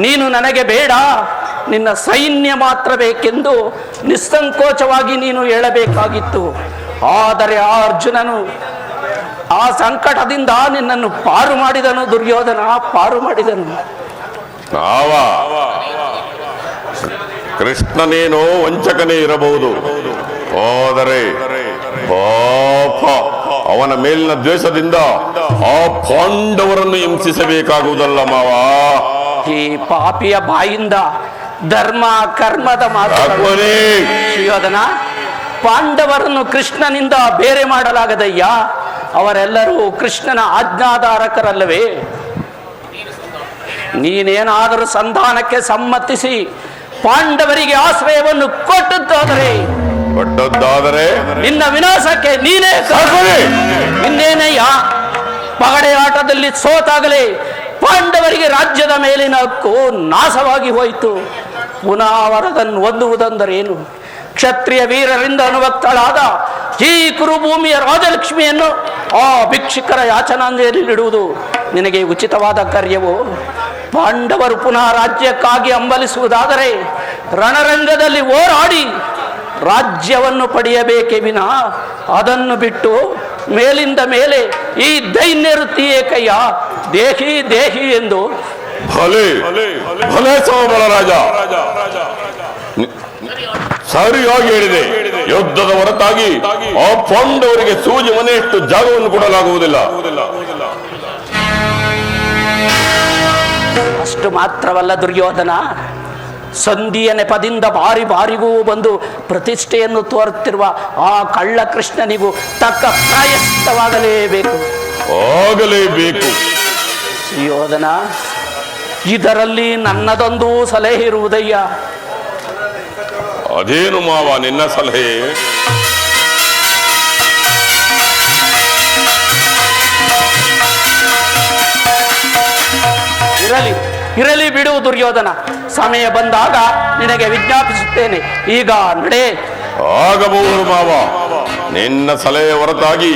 ನೀನು ನನಗೆ ಬೇಡ, ನಿನ್ನ ಸೈನ್ಯ ಮಾತ್ರ ಬೇಕೆಂದು ನಿಸ್ಸಂಕೋಚವಾಗಿ ನೀನು ಹೇಳಬೇಕಾಗಿತ್ತು. ಆದರೆ ಆ ಅರ್ಜುನನು ಆ ಸಂಕಟದಿಂದ ನಿನ್ನನ್ನು ಪಾರು ಮಾಡಿದನು. ದುರ್ಯೋಧನ ಪಾರು ಮಾಡಿದನು. ಕೃಷ್ಣನೇನೋ ವಂಚಕನೇ ಇರಬಹುದು, ಆದರೆ ಪಾಪ ಅವನ ಮೇಲಿನ ದ್ವೇಷದಿಂದ ಆ ಪಾಂಡವರನ್ನು ಹಿಂಸಿಸಬೇಕಾಗುವುದಲ್ಲ ಮಾವ. ಈ ಪಾಪಿಯ ಬಾಯಿಂದ ಧರ್ಮ ಕರ್ಮದ ಮಾತು. ದುರ್ಯೋಧನ, ಪಾಂಡವರನ್ನು ಕೃಷ್ಣನಿಂದ ಬೇರೆ ಮಾಡಲಾಗದಯ್ಯ. ಅವರೆಲ್ಲರೂ ಕೃಷ್ಣನ ಆಜ್ಞಾಧಾರಕರಲ್ಲವೇ? ನೀನೇನಾದರೂ ಸಂಧಾನಕ್ಕೆ ಸಮ್ಮತಿಸಿ ಪಾಂಡವರಿಗೆ ಆಶ್ರಯವನ್ನು ಕೊಟ್ಟದ್ದಾದರೆ ನಿನ್ನ ವಿನಾಶಕ್ಕೆ ನೀನೇ ಇನ್ನೇನಯ್ಯ. ಪಗಡೆ ಆಟದಲ್ಲಿ ಸೋತಾಗಲೇ ಪಾಂಡವರಿಗೆ ರಾಜ್ಯದ ಮೇಲಿನ ಹಕ್ಕು ನಾಶವಾಗಿ ಹೋಯಿತು. ಪುನಃ ಅವರದನ್ನು ಹೊಂದುವುದೆಂದರೇನು? ಕ್ಷತ್ರಿಯ ವೀರರಿಂದ ಅನುಭಕ್ತಳಾದ ಈ ಕುರುಭೂಮಿಯ ರಾಜಲಕ್ಷ್ಮಿಯನ್ನು ಆ ಭಿಕ್ಷುಕರ ಯಾಚನಾಂಜಲಿಯಿಡುವುದು ನಿನಗೆ ಉಚಿತವಾದ ಕಾರ್ಯವು? ಪಾಂಡವರು ಪುನಃ ರಾಜ್ಯಕ್ಕಾಗಿ ಹಂಬಲಿಸುವುದಾದರೆ ರಣರಂಗದಲ್ಲಿ ಹೋರಾಡಿ ರಾಜ್ಯವನ್ನು ಪಡೆಯಬೇಕೇ ವಿನ ಅದನ್ನು ಬಿಟ್ಟು ಮೇಲಿಂದ ಮೇಲೆ ಈ ದೈನ್ಯವೃತ್ತಿ ಏಕಯ್ಯ ದೇಹಿ ದೇಹಿ ಎಂದು. ರಾಜ ಸರಿಯಾಗಿ ಹೇಳಿದೆ. ಯುದ್ಧದ ಹೊರತಾಗಿ ಆ ಪಾಂಡವರಿಗೆ ಸೂಜಿ ಮನೆಯಷ್ಟು ಜಾಗವನ್ನು ಕೊಡಲಾಗುವುದಿಲ್ಲ. ಅಷ್ಟು ಮಾತ್ರವಲ್ಲ ದುರ್ಯೋಧನ, ಸಂಧಿಯ ನೆಪದಿಂದ ಬಾರಿ ಬಾರಿಗೂ ಬಂದು ಪ್ರತಿಷ್ಠೆಯನ್ನು ತೋರುತ್ತಿರುವ ಆ ಕಳ್ಳ ಕೃಷ್ಣನಿಗೂ ತಕ್ಕ ಪ್ರಾಯಶ್ಚಿತ್ತವಾಗಲೇಬೇಕು. ದುರ್ಯೋಧನ, ಇದರಲ್ಲಿ ನನ್ನದೊಂದು ಸಲಹೆ ಇರುವುದಯ್ಯ. ಅದೇನು ಮಾವ ನಿನ್ನ ಸಲಹೆ? ಇರಲಿ ಇರಲಿ ಬಿಡು ದುರ್ಯೋಧನ, ಸಮಯ ಬಂದಾಗ ನಿನಗೆ ವಿಜ್ಞಾಪಿಸುತ್ತೇನೆ. ಈಗ ನಡೆ. ಆಗಬಹುದು ಮಾವ, ನಿನ್ನ ಸಲಹೆ ಹೊರತಾಗಿ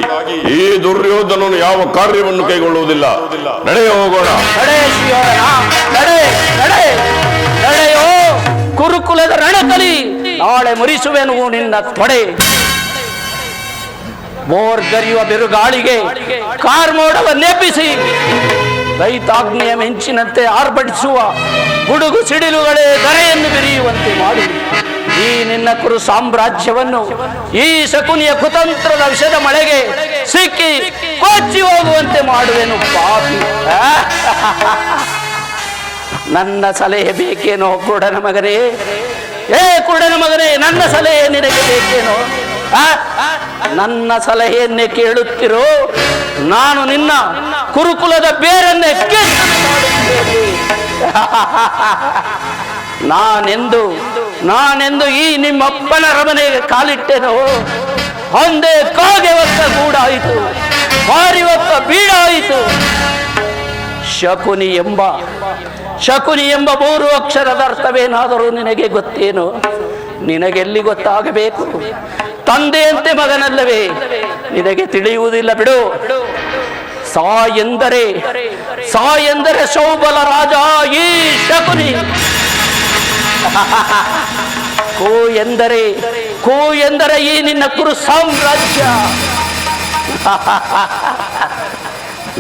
ಈ ದುರ್ಯೋಧನನು ಯಾವ ಕಾರ್ಯವನ್ನು ಕೈಗೊಳ್ಳುವುದಿಲ್ಲ. ನಡೆ ಹೋಗೋಣ. ನಡೆ ದುರ್ಯೋಧನ, ನಡೆ ನಡೆ ನಡೆಯೋ. ಕುರುಕುಲದ ರಣಕಲಿ ನಾಳೆ ಮುರಿಸುವೆನು ನಿನ್ನ ತೊಡೆ. ಬೋರ್ಗರಿಯುವ ಬಿರುಗಾಳಿಗೆ ಕಾರ್ಮೋಡವ ನೆಪ್ಪಿಸಿ ದೈತಾಗ್ನಿಯ ಮೆಂಚಿನಂತೆ ಆರ್ಭಟಿಸುವ ಗುಡುಗು ಸಿಡಿಲುಗಳೇ ಧರೆಯನ್ನು ಬಿರಿಯುವಂತೆ ಮಾಡಿ ಈ ನಿನ್ನ ಕುರು ಸಾಮ್ರಾಜ್ಯವನ್ನು ಈ ಶಕುನಿಯ ಕುತಂತ್ರದ ವಿಷದ ಮಳೆಗೆ ಸಿಕ್ಕಿ ಕೊಚ್ಚಿ ಹೋಗುವಂತೆ ಮಾಡುವೆನು ಪಾಪಿ. ನನ್ನ ಸಲಹೆ ಬೇಕೇನೋ ಕುರುಡನ ಮಗನೇ? ಕುರುಡನ ಮಗನೇ, ನನ್ನ ಸಲಹೆ ನಿನಗೆ ಬೇಕೇನೋ? ನನ್ನ ಸಲಹೆಯನ್ನೇ ಕೇಳುತ್ತಿರೋ? ನಾನು ನಿನ್ನ ಕುರುಕುಲದ ಬೇರನ್ನೇ ನಾನೆಂದು ಈ ನಿಮ್ಮಪ್ಪನ ರಮನೆಗೆ ಕಾಲಿಟ್ಟೆನೋ ಒಂದೇ ಕಾಗೆ ಒಕ್ಕ ಗೂಡಾಯಿತು, ಮಾರಿ ಒಕ್ಕ ಬೀಡಾಯಿತು. ಶಕುನಿ ಎಂಬ 3 ಅಕ್ಷರದ ಅರ್ಥವೇನಾದರೂ ನಿನಗೆ ಗೊತ್ತೇನು? ನಿನಗೆಲ್ಲಿ ಗೊತ್ತಾಗಬೇಕು? ತಂದೆಯಂತೆ ಮಗನಲ್ಲವೇ? ನಿನಗೆ ತಿಳಿಯುವುದಿಲ್ಲ ಬಿಡು. ಸಾ ಎಂದರೆ ಸೌಬಲ ರಾಜ ಈ ಶಕುನಿ. ಕೋ ಎಂದರೆ ಈ ನಿನ್ನ ಕುರು ಸಾಮ್ರಾಜ್ಯ.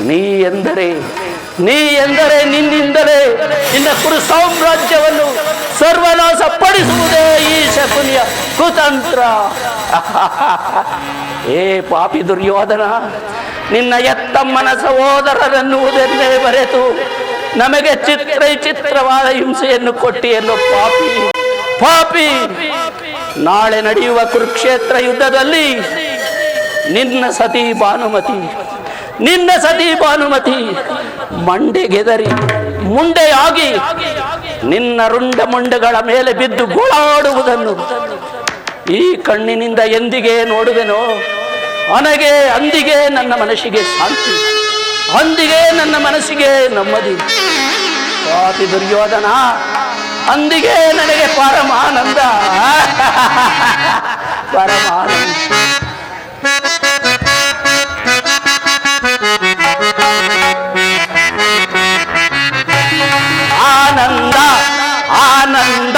ನೀ ಎಂದರೆ ನಿನ್ನಿಂದಲೇ ನಿನ್ನ ಕುರು ಸಾಮ್ರಾಜ್ಯವನ್ನು ಸರ್ವನಾಶ ಪಡಿಸುವುದೇ ಈ ಶಕುನಿಯ ಕುತಂತ್ರ. ಪಾಪಿ ದುರ್ಯೋಧನ, ನಿನ್ನ ಎತ್ತಮ್ಮನ ಸಹೋದರರನ್ನುವುದನ್ನೇ ಬರೆತು ನಮಗೆ ಚಿತ್ರವಾದ ಹಿಂಸೆಯನ್ನು ಕೊಟ್ಟಿಯಲ್ಲೋ ಪಾಪಿ. ನಾಳೆ ನಡೆಯುವ ಕುರುಕ್ಷೇತ್ರ ಯುದ್ಧದಲ್ಲಿ ನಿನ್ನ ಸತಿ ಭಾನುಮತಿ ಮಂಡೆಗೆದರಿ ಮುಂಡೆಯಾಗಿ ನಿನ್ನ ರುಂಡ ಮುಂಡೆಗಳ ಮೇಲೆ ಬಿದ್ದು ಗೋಳಾಡುವುದನ್ನು ಈ ಕಣ್ಣಿನಿಂದ ಎಂದಿಗೆ ನೋಡುವೆನೋ? ಅಂದಿಗೆ ನನ್ನ ಮನಸ್ಸಿಗೆ ಶಾಂತಿ, ಅಂದಿಗೆ ನನ್ನ ಮನಸ್ಸಿಗೆ ನೆಮ್ಮದಿ. ಪಾಪಿ ದುರ್ಯೋಧನ, ಅಂದಿಗೆ ನನಗೆ ಪರಮಾನಂದ. ಆನಂದ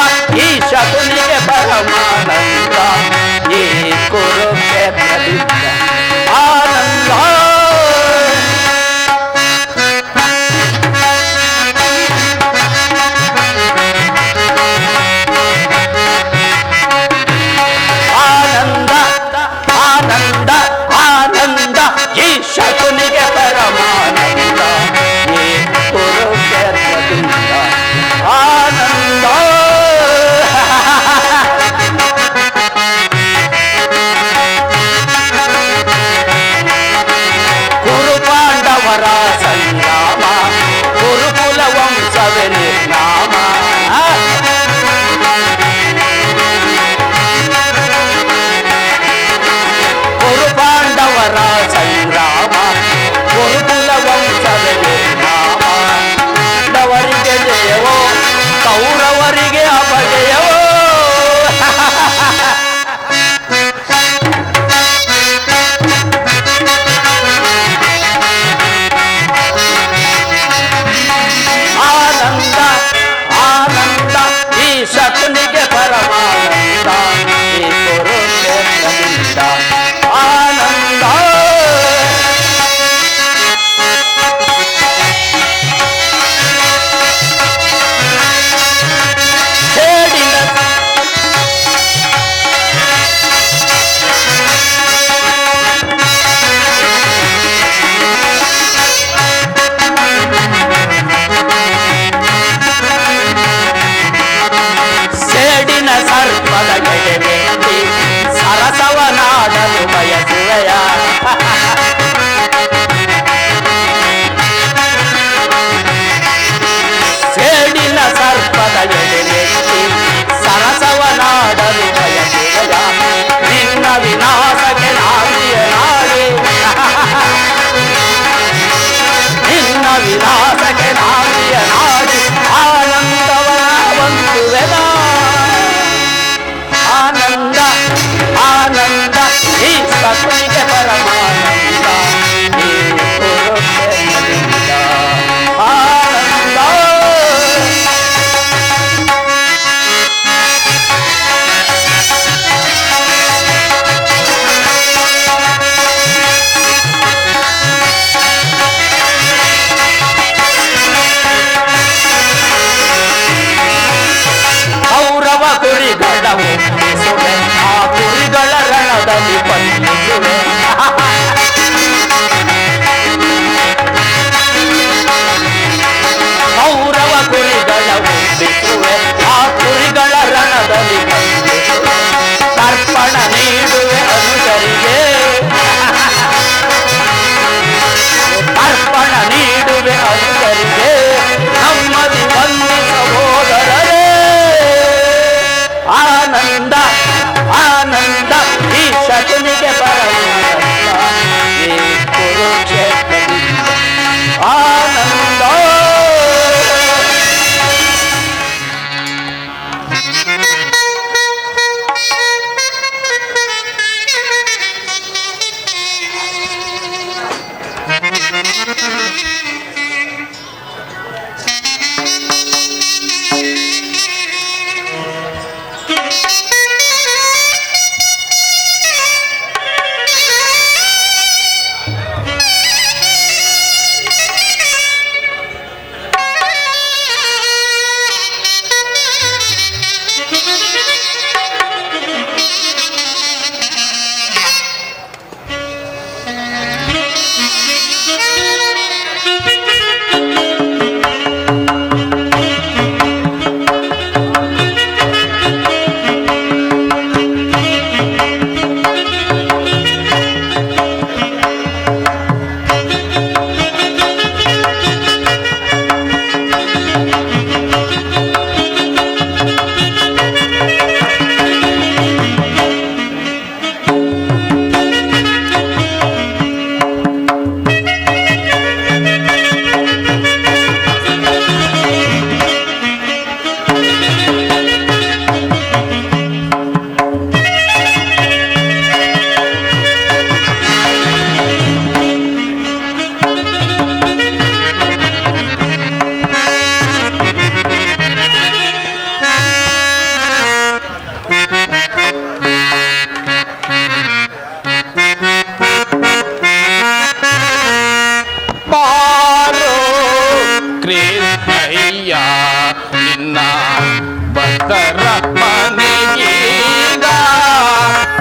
ಭಕ್ತರ ಮನೆಗೀಗ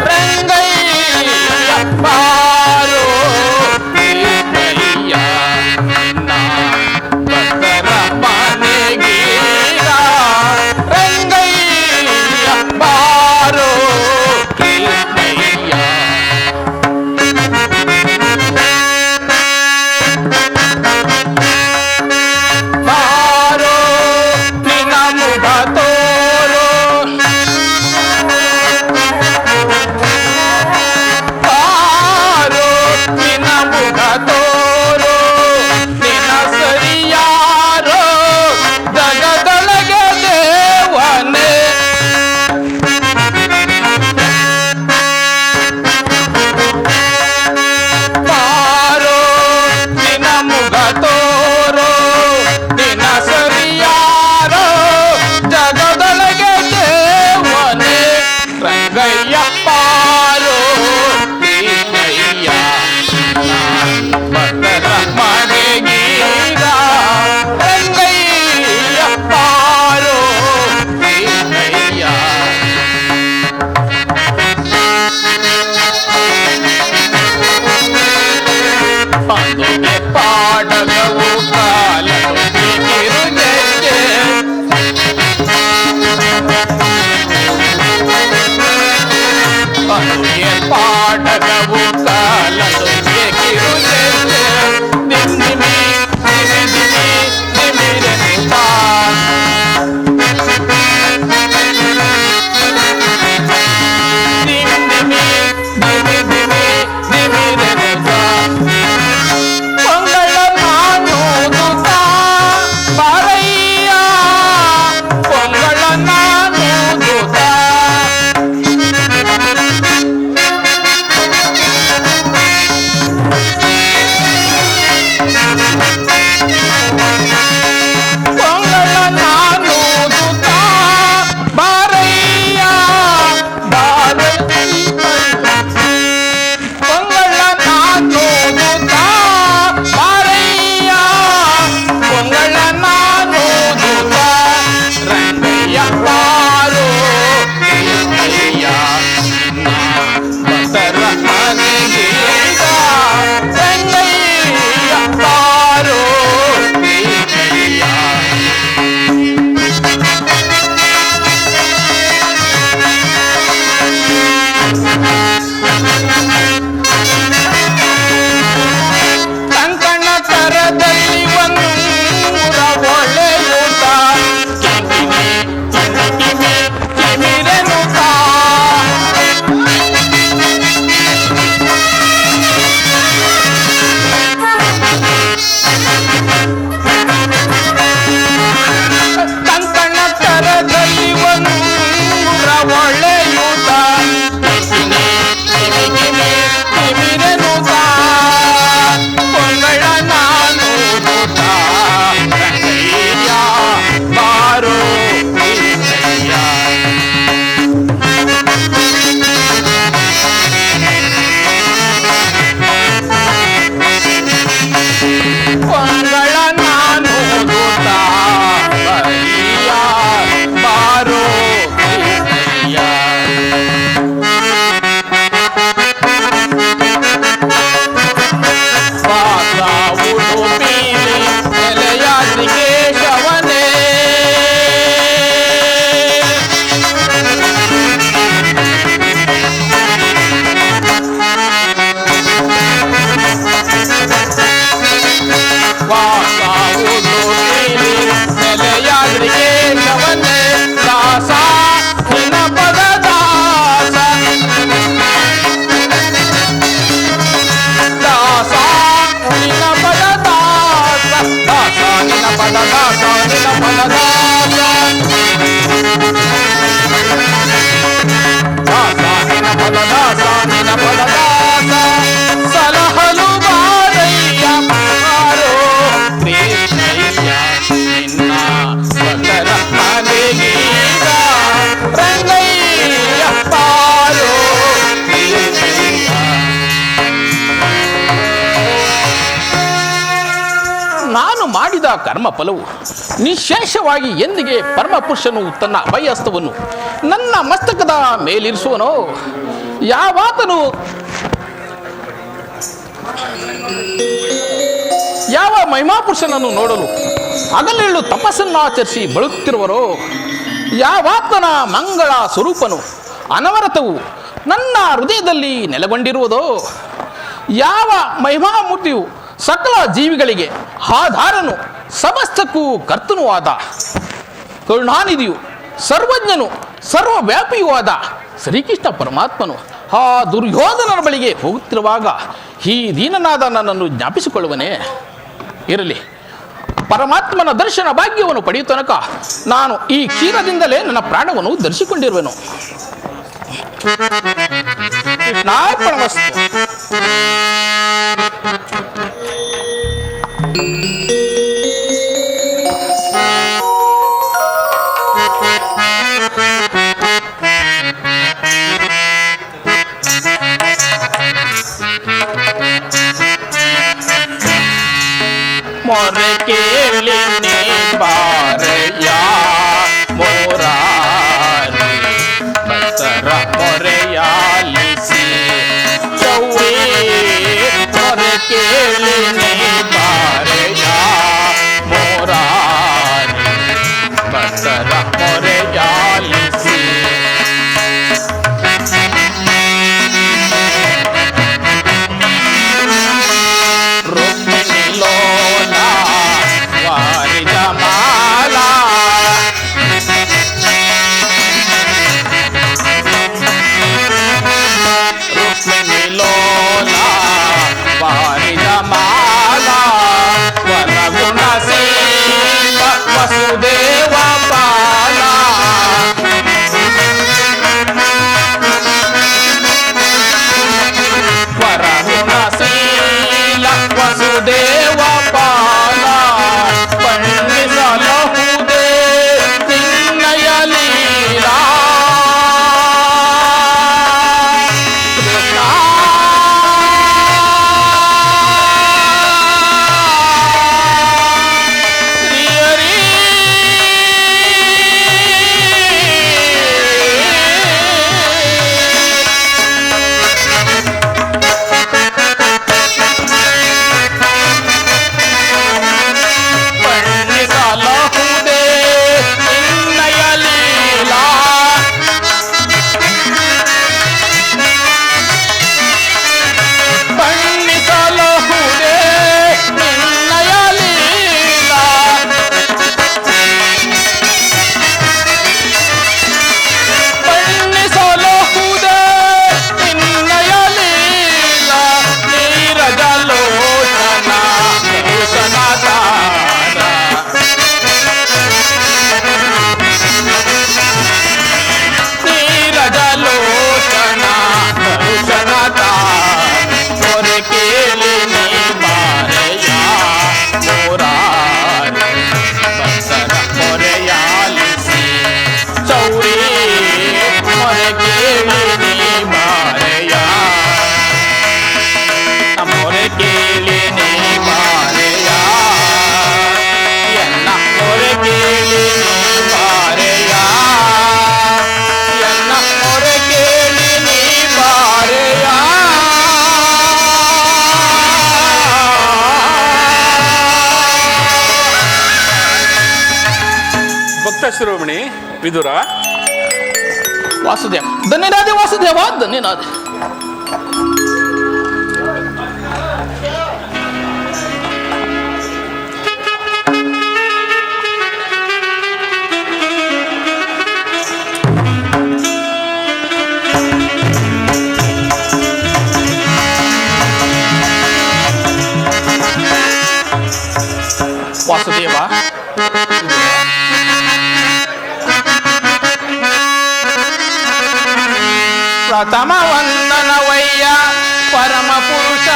ರಂಗಯ್ಯ ಬಾರೋ ಕೃಷ್ಣಯ್ಯ ನಿನ್ನ ಭಕ್ತರ ಮನೆಗೀಗ ರಂಗಯ್ಯ ಬಾರೋ ಕೃಷ್ಣಯ್ಯ ಬಾರೋ ನಿನ್ನ ಮುಖ ತೋರೋ ಕರ್ಮ ಫಲವು ನಿಶೇಷವಾಗಿ ಎಂದಿಗೆ ಪರಮಪುರುಷನು ತನ್ನ ಅಭಯಹಸ್ತವನ್ನು ನನ್ನ ಮಸ್ತಕದ ಮೇಲಿರಿಸುವನೋ, ಯಾವಾತನು ಯಾವ ಮಹಿಮಾಪುರುಷನನ್ನು ನೋಡಲು ಹಗಲೆಳ್ಳು ತಪಸ್ಸನ್ನು ಆಚರಿಸಿ ಬಳುತ್ತಿರುವರೋ, ಯಾವಾತನ ಮಂಗಳ ಸ್ವರೂಪನು ಅನವರತವು ನನ್ನ ಹೃದಯದಲ್ಲಿ ನೆಲೆಗೊಂಡಿರುವುದೋ, ಯಾವ ಮಹಿಮಾಮೂರ್ತಿಯು ಸಕಲ ಜೀವಿಗಳಿಗೆ ಆಧಾರನು ಸಮಸ್ತಕ್ಕೂ ಕರ್ತನೂ ಆದ ಕರುಣಾನಿಧಿಯು ಸರ್ವಜ್ಞನು ಸರ್ವವ್ಯಾಪಿಯೂ ಆದ ಶ್ರೀಕೃಷ್ಣ ಪರಮಾತ್ಮನು ಆ ದುರ್ಯೋಧನನ ಬಳಿಗೆ ಹೋಗುತ್ತಿರುವಾಗ ಈ ದೀನನಾದ ನನ್ನನ್ನು ಜ್ಞಾಪಿಸಿಕೊಳ್ಳುವನೇ? ಇರಲಿ, ಪರಮಾತ್ಮನ ದರ್ಶನ ಭಾಗ್ಯವನ್ನು ಪಡೆಯುವ ತನಕ ನಾನು ಈ ಕ್ಷೀರದಿಂದಲೇ ನನ್ನ ಪ್ರಾಣವನ್ನು ಧರಿಸಿಕೊಂಡಿರುವೆನು. ಕೃಷ್ಣಾರ್ಪಣಮಸ್ತು. ಮೊರೆ ಕೇಳಿ ಬಾರಯ್ಯ ಮೋರಾರಿ ಭಕ್ತರ ಮೊರೆಯಾಲಿಸಿ ಚೌರಿ. ಮೊರೆ ಕೇಳಿ ಬಾರಯ್ಯ ಮೋರಾರಿ ಭಕ್ತರ ಮೊರೆಯಾಲಿಸಿ. ರುಕ್ಮಿಣಿ ಲೋಲ ವಾರಿದ ಮಾಲಾ ರುಕ್ಮಿಣಿ ಲೋಲ ವಾರಿದ ಮಾಲಾ ವರಗುಣಶೀಲ ವಸುದೇವ ಪಾಲ. ವರಗುಣಶೀಲ ವಸುದೇವ ಪಾಲ ಪಣ್ಣಿಸಲಹುದೇ ನಿನ್ನಯ ಲೀಲಾ. ಕೃಷ್ಣ ಶ್ರೀಹರಿ ಪಣ್ಣಿಸಲಹುದೇ ನಿನ್ನಯ ಲೀಲಾ. ಪಣ್ಣಿಸಲಹುದೇ ನಿನ್ನಯ ಲೀಲಾ. ಪಣ್ಣಿಸಲಹುದೇ ನಿನ್ನಯ ಲೀಲಾ. ನೀರಜಲೋಚನ ಭೂಷಣಧಾರ ನೀರಜಲೋಚನ ಭೂಷಣಧಾರ. ಮೊರೆ ಕೇಳಿ ನೀ ಬಾರಯ್ಯ ಮೋರಾರಿ ಭಕ್ತರ ಮೊರೆಯಾಲಿಸಿ ಚೌರಿ. ಮೊರೆ ಕೇಳಿ ನೀ ಬಾರಯ್ಯ ಮೊರೆ ಕೇಳಿ ನೀ ಬಾರಯ್ಯ ಎನ್ನ ಮೊರೆ ಕೇಳಿ ನೀ ಬಾರಯ್ಯ ಎನ್ನ ಮೊರೆ ಕೇಳಿ ನೀ ಬಾರಯ್ಯ. ಭಕ್ತ ಶಿರೋಮಣಿ ವಿದುರ, ವಾಸುದೇವ ಧನ್ಯನಾದೆ, ವಾಸುದೇವ ಧನ್ಯನಾದೆ. ವಾಸುದೇವ ಪ್ರಥಮ ವಂದನವಯ್ಯ ಪರಮ ಪುರುಷ.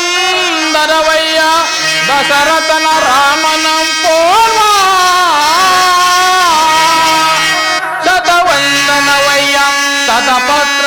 ದಶವಂದನವಯ್ಯ ದಶರಥನ ರಾಮನಂ ಪೋಲ್ವ. ಶತವಂದನವಯ್ಯ ಶತಪತ್ರ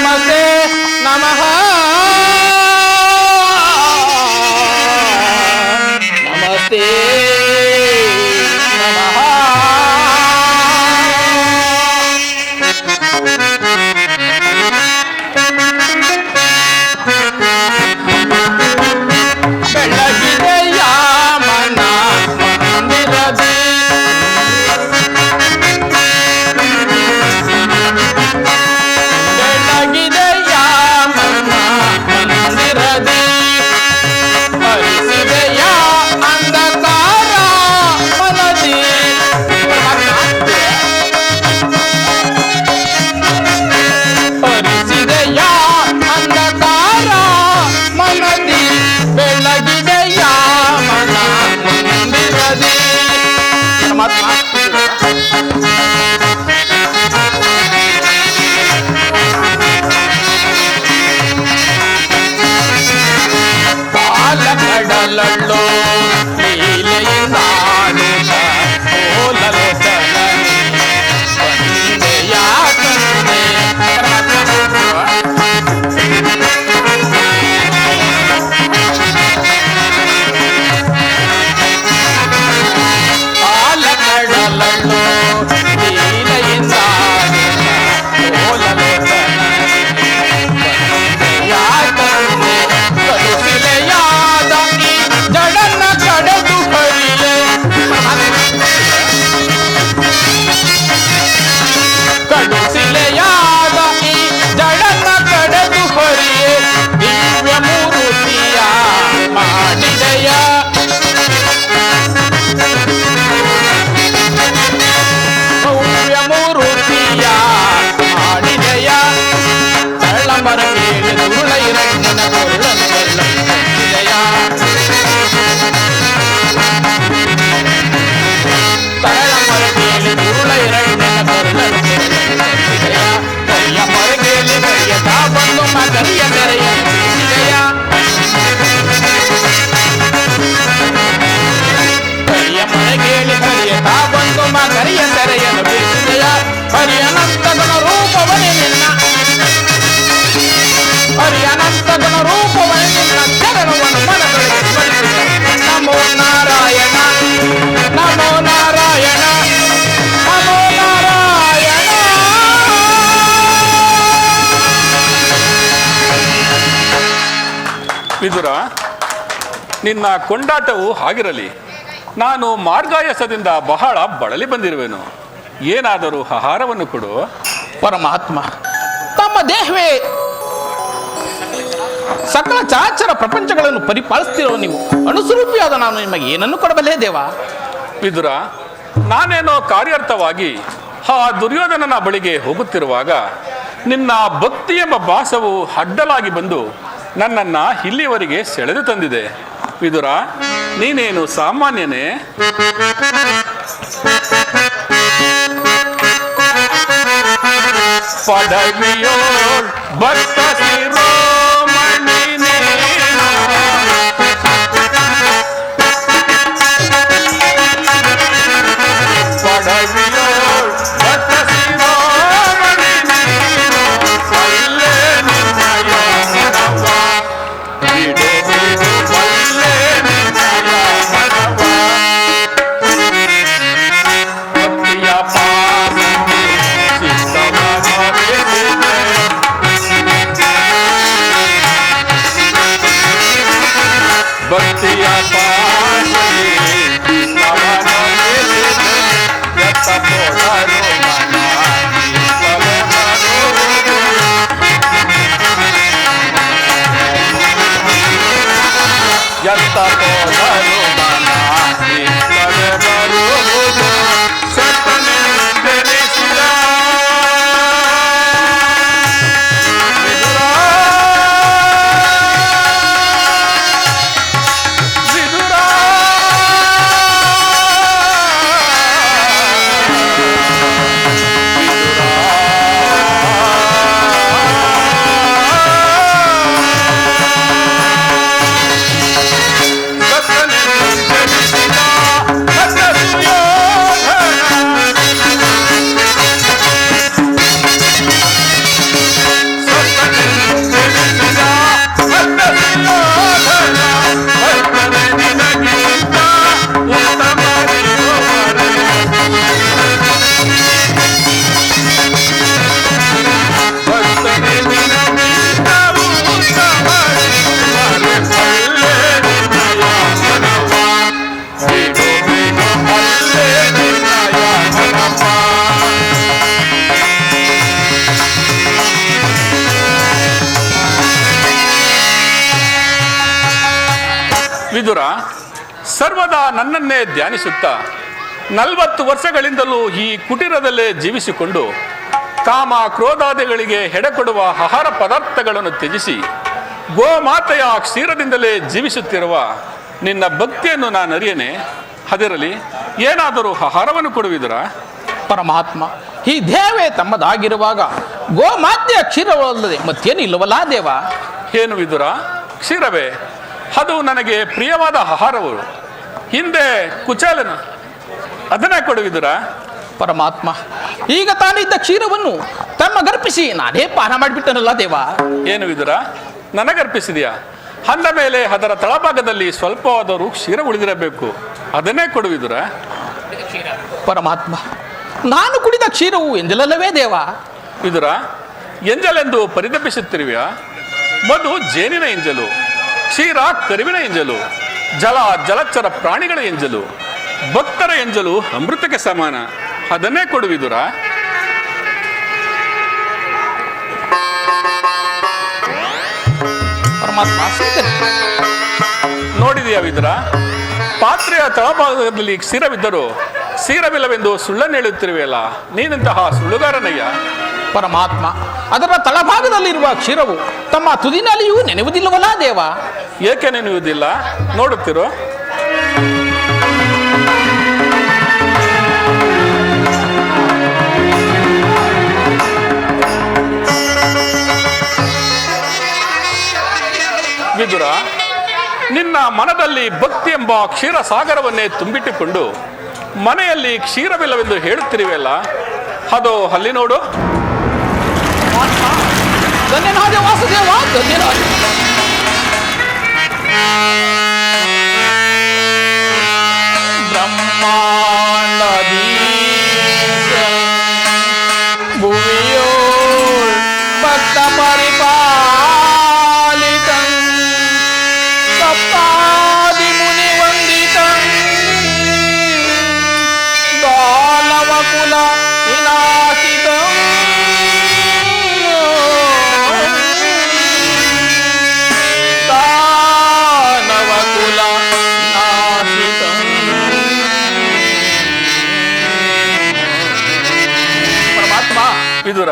ನಮಸ್ತೆ ನಮಃ ನಮಸ್ತೆ ನಮಃ. ಬೆಳಗಿದೆಯ ಮನ ಮಂದಿರದಿ ಬೆಳಗಿದೆಯ ಮನ ಮಂದಿರದಿ ಹರಿಸಿದೆಯ ಅಂಧಕಾರ ಮನದಿ ಹರಿಸಿದೆಯ ಅಂಧಕಾರ ಮನದಿ ಬೆಳಗಿದೆಯ ಮನ ಮಂದಿರದಿ ಪಾಲ ಕಡಲಳ್ಳೋ ಲೀಲೆಯಿಂದ ಓಲಲು ತಲನಿ ಬಂದೆಯ ತಂದೆ ಪಾಲ ಕಡಲಳ್ಳೋ ಲೀಲೆಯಿಂದ ಓಲಲು ತಲನಿ ಯಾತನೆ ಕಡುಸಿಲೆಯಾದ ಈ ಜಡನ್ನ ಕಡೆದು ಹರಿಯೆ ಕಡುಸಿಲೆಯಾದ ಈ ಜಡನ್ನ ಕಡೆದು ಹರಿಯೆ ದಿವ್ಯ ಮೂರುತಿಯ ಮಾಡಿದೆಯ ಭವ್ಯ ಮೂರುತಿಯ ಮಾಡಿದೆಯ ತಳ್ಳಂಬರ ಕೇಳಿ ದುರುಳ ಇರಣ್ಯನ ಕೊರಳನ್ನು ಬೆಳ್ಳಂತೆಯ ತಳ್ಳಂಬರ ಕೇಳಿ ದುರುಳ ಇರಣ್ಯನ ಕೊರಳನ್ನು ಬೆಳ್ಳಂತೆಯ ಕರಿಯ ಮರಗೇಲಿ ಕರಿಯ ತಾ ಬಂದು ಮಗರಿಯ ತೆರೆಯ ಬೀಸಿದೆಯ ಕರಿಯ ಮರಗೇಲಿ ಕರಿಯ ತಾ ಬಂದು ಮಗರಿಯ ತೆರೆಯನ್ನು ಬೀಸಿದೆಯ ಹರಿಯನಂತ ಗುಣ ರೂಪವನೇ ನಿನ್ನ ಹರಿಯನಂತ ಗುಣ ರೂಪವನೇ ನಿನ್ನ ಚರಣವನ್ನು ಮನದೊಳಗೆ ಸ್ಮರಿಸಿದೆ ನಮೋ ನಾರಾಯಣ ನಮೋ ನಾರಾಯಣ ನಮೋ ನಾರಾಯಣ. ವಿದುರ, ನಿನ್ನ ಕೊಂಡಾಟವು ಹಾಗಿರಲಿ. ನಾನು ಮಾರ್ಗಾಯಸದಿಂದ ಬಹಳ ಬಳಲಿ ಬಂದಿರುವೆನು. ಏನಾದರೂ ಆಹಾರವನ್ನು ಕೊಡು. ಪರಮಾತ್ಮ, ತಮ್ಮ ದೇಹವೇ ಸಕಲ ಚರಾಚರ ಪ್ರಪಂಚಗಳನ್ನು ಪರಿಪಾಲಿಸ್ತಿರೋ ನೀವು ಅನುಸ್ವರೂಪಿಯಾದ ನಾನು ನಿಮಗೆ ಏನನ್ನು ಕೊಡಬಲ್ಲೆ ದೇವ? ವಿದುರ, ನಾನೇನೋ ಕಾರ್ಯಾರ್ಥವಾಗಿ ಆ ದುರ್ಯೋಧನನ ಬಳಿಗೆ ಹೋಗುತ್ತಿರುವಾಗ ನಿನ್ನ ಭಕ್ತಿ ಎಂಬ ಭಾಸವು ಅಡ್ಡಲಾಗಿ ಬಂದು ನನ್ನನ್ನ ಇಲ್ಲಿಯವರೆಗೆ ಸೆಳೆದು ತಂದಿದೆ. ವಿದುರ, ನೀನೇನು ಸಾಮಾನ್ಯನೇ? ಪದವಿಯೋಳ್ ಭಕ್ತ ಶಿರೋಮಣಿ ನೀನು. ಪದವಿಯೋಳ್ ಭಕ್ತ ಶಿರೋಮಣಿ ನೀನು. ಒಲ್ಲೆ ನಿನ್ನಯ ಮನವ ಬಿಡುವುದು, ಒಲ್ಲೆ ನಿನ್ನಯ ಮನವ. ಭಕ್ತಿಯ ಪಾದಕ್ಕೆ ಚಿತ್ತವ ವಿದುರ, ಸರ್ವದಾ ನನ್ನನ್ನೇ ಧ್ಯಾನಿಸುತ್ತಾ 40 ವರ್ಷಗಳಿಂದಲೂ ಈ ಕುಟೀರದಲ್ಲೇ ಜೀವಿಸಿಕೊಂಡು ಕಾಮ ಕ್ರೋಧಾದಿಗಳಿಗೆ ಹೆಡೆಕೊಡುವ ಆಹಾರ ಪದಾರ್ಥಗಳನ್ನು ತ್ಯಜಿಸಿ ಗೋಮಾತೆಯ ಕ್ಷೀರದಿಂದಲೇ ಜೀವಿಸುತ್ತಿರುವ ನಿನ್ನ ಭಕ್ತಿಯನ್ನು ನಾನು ಅರಿಯೇನೆ. ಅದರಲ್ಲಿ ಏನಾದರೂ ಆಹಾರವನ್ನು ಕೊಡುವಿದುರ? ಪರಮಾತ್ಮ, ಈ ದೇವೇ ತಮ್ಮದಾಗಿರುವಾಗ ಗೋಮಾತೆಯ ಕ್ಷೀರವಲ್ಲದೆ ಮತ್ತೇನು ಇಲ್ಲವಲ್ಲ ದೇವ? ಏನು ವಿದುರ? ಕ್ಷೀರವೇ? ಅದು ನನಗೆ ಪ್ರಿಯವಾದ ಆಹಾರವು. ಹಿಂದೆ ಕುಚೇಲನ ಅದನ್ನ ಕೊಡುವಿದುರ? ಪರಮಾತ್ಮ, ಈಗ ತಾನಿದ್ದ ಕ್ಷೀರವನ್ನು ತಮ್ಮ ಗರ್ಪಿಸಿ ನಾನೇ ಪಾನ ಮಾಡಿಬಿಟ್ಟನಲ್ಲ ದೇವ. ಏನು ವಿದುರ, ನನಗರ್ಪಿಸಿದೆಯಾ? ಅಂದ ಮೇಲೆ ಅದರ ತಳಭಾಗದಲ್ಲಿ ಸ್ವಲ್ಪವಾದರೂ ಕ್ಷೀರ ಉಳಿದಿರಬೇಕು, ಅದನ್ನೇ ಕೊಡುವಿದುರ? ಪರಮಾತ್ಮ, ನಾನು ಕುಡಿದ ಕ್ಷೀರವು ಎಂಜಲಲ್ಲವೇ ದೇವ? ವಿದುರ, ಎಂಜಲೆಂದು ಪರಿತಪಿಸುತ್ತಿರುವೆಯಾ? ಮಧು ಜೇನಿನ ಎಂಜಲು, ಕ್ಷೀರ ಕರಿವಿನ ಎಂಜಲು, ಜಲಚರ ಪ್ರಾಣಿಗಳ ಎಂಜಲು, ಭಕ್ತರ ಎಂಜಲು ಅಮೃತಕ್ಕೆ ಸಮಾನ, ಅದನ್ನೇ ಕೊಡುವಿದುರ? ಪರಮಾತ್ಮ, ನೋಡಿದೆಯಾ ವಿದುರ? ಪಾತ್ರೆಯ ತಳಭಾಗದಲ್ಲಿ ಕ್ಷೀರವಿದ್ದರೂ ಕ್ಷೀರವಿಲ್ಲವೆಂದು ಸುಳ್ಳನ್ನು ಹೇಳುತ್ತಿರುವೆಯಲ್ಲ, ನೀನಂತಹ ಸುಳ್ಳುಗಾರನಯ್ಯ. ಪರಮಾತ್ಮ, ಅದರ ತಳಭಾಗದಲ್ಲಿರುವ ಕ್ಷೀರವು ತಮ್ಮ ತುದಿನಲ್ಲಿಯೂ ನೆನೆಯುವುದಿಲ್ಲವಲ್ಲ ದೇವ? ಏಕೆ ನೆನೆಯುವುದಿಲ್ಲ? ನೋಡುತ್ತಿರೋ. ವಿದುರ, ನಿನ್ನ ಮನದಲ್ಲಿ ಭಕ್ತಿ ಎಂಬ ಕ್ಷೀರ ಸಾಗರವನ್ನೇ ತುಂಬಿಟ್ಟುಕೊಂಡು ಮನೆಯಲ್ಲಿ ಕ್ಷೀರವಿಲ್ಲವೆಂದು ಹೇಳುತ್ತಿರುವೆಯಲ್ಲ, ಅದು ಅಲ್ಲಿ ನೋಡು. ಧನ್ಯನಾದ ವಾಸುದೇವ, ಧನ್ಯನಾದ. ಬ್ರಹ್ಮಾಂಡದೀಶ ಭುವಿಯೋಳ್ ಭಕ್ತ ಪರಿಪಾಲಿತಂ ಸಪ್ತಾದಿ ಮುನಿ ವಂದಿತಂ ದಾನವ ಕುಲ ವಿನಾಶಿತಂ ದಾನವ ಕುಲ ವಿನಾಶಿತಂ. ಪರಮಾತ್ಮ, ವಿದುರ,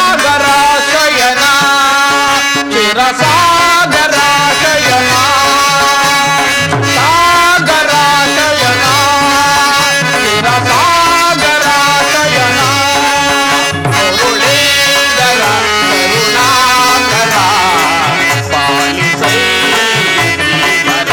ಸಾಗರಾಶಯನ ಚಿರಸಾಗರಾಶಯನ ಸಾಗರಾಶಯನ ಚಿರಸಾಗರಾಶಯನ ಕರುಣೇಂದರ ಕರುಣಾಕರ ಪಾಲಿಸೈ ಶ್ರೀಧರ.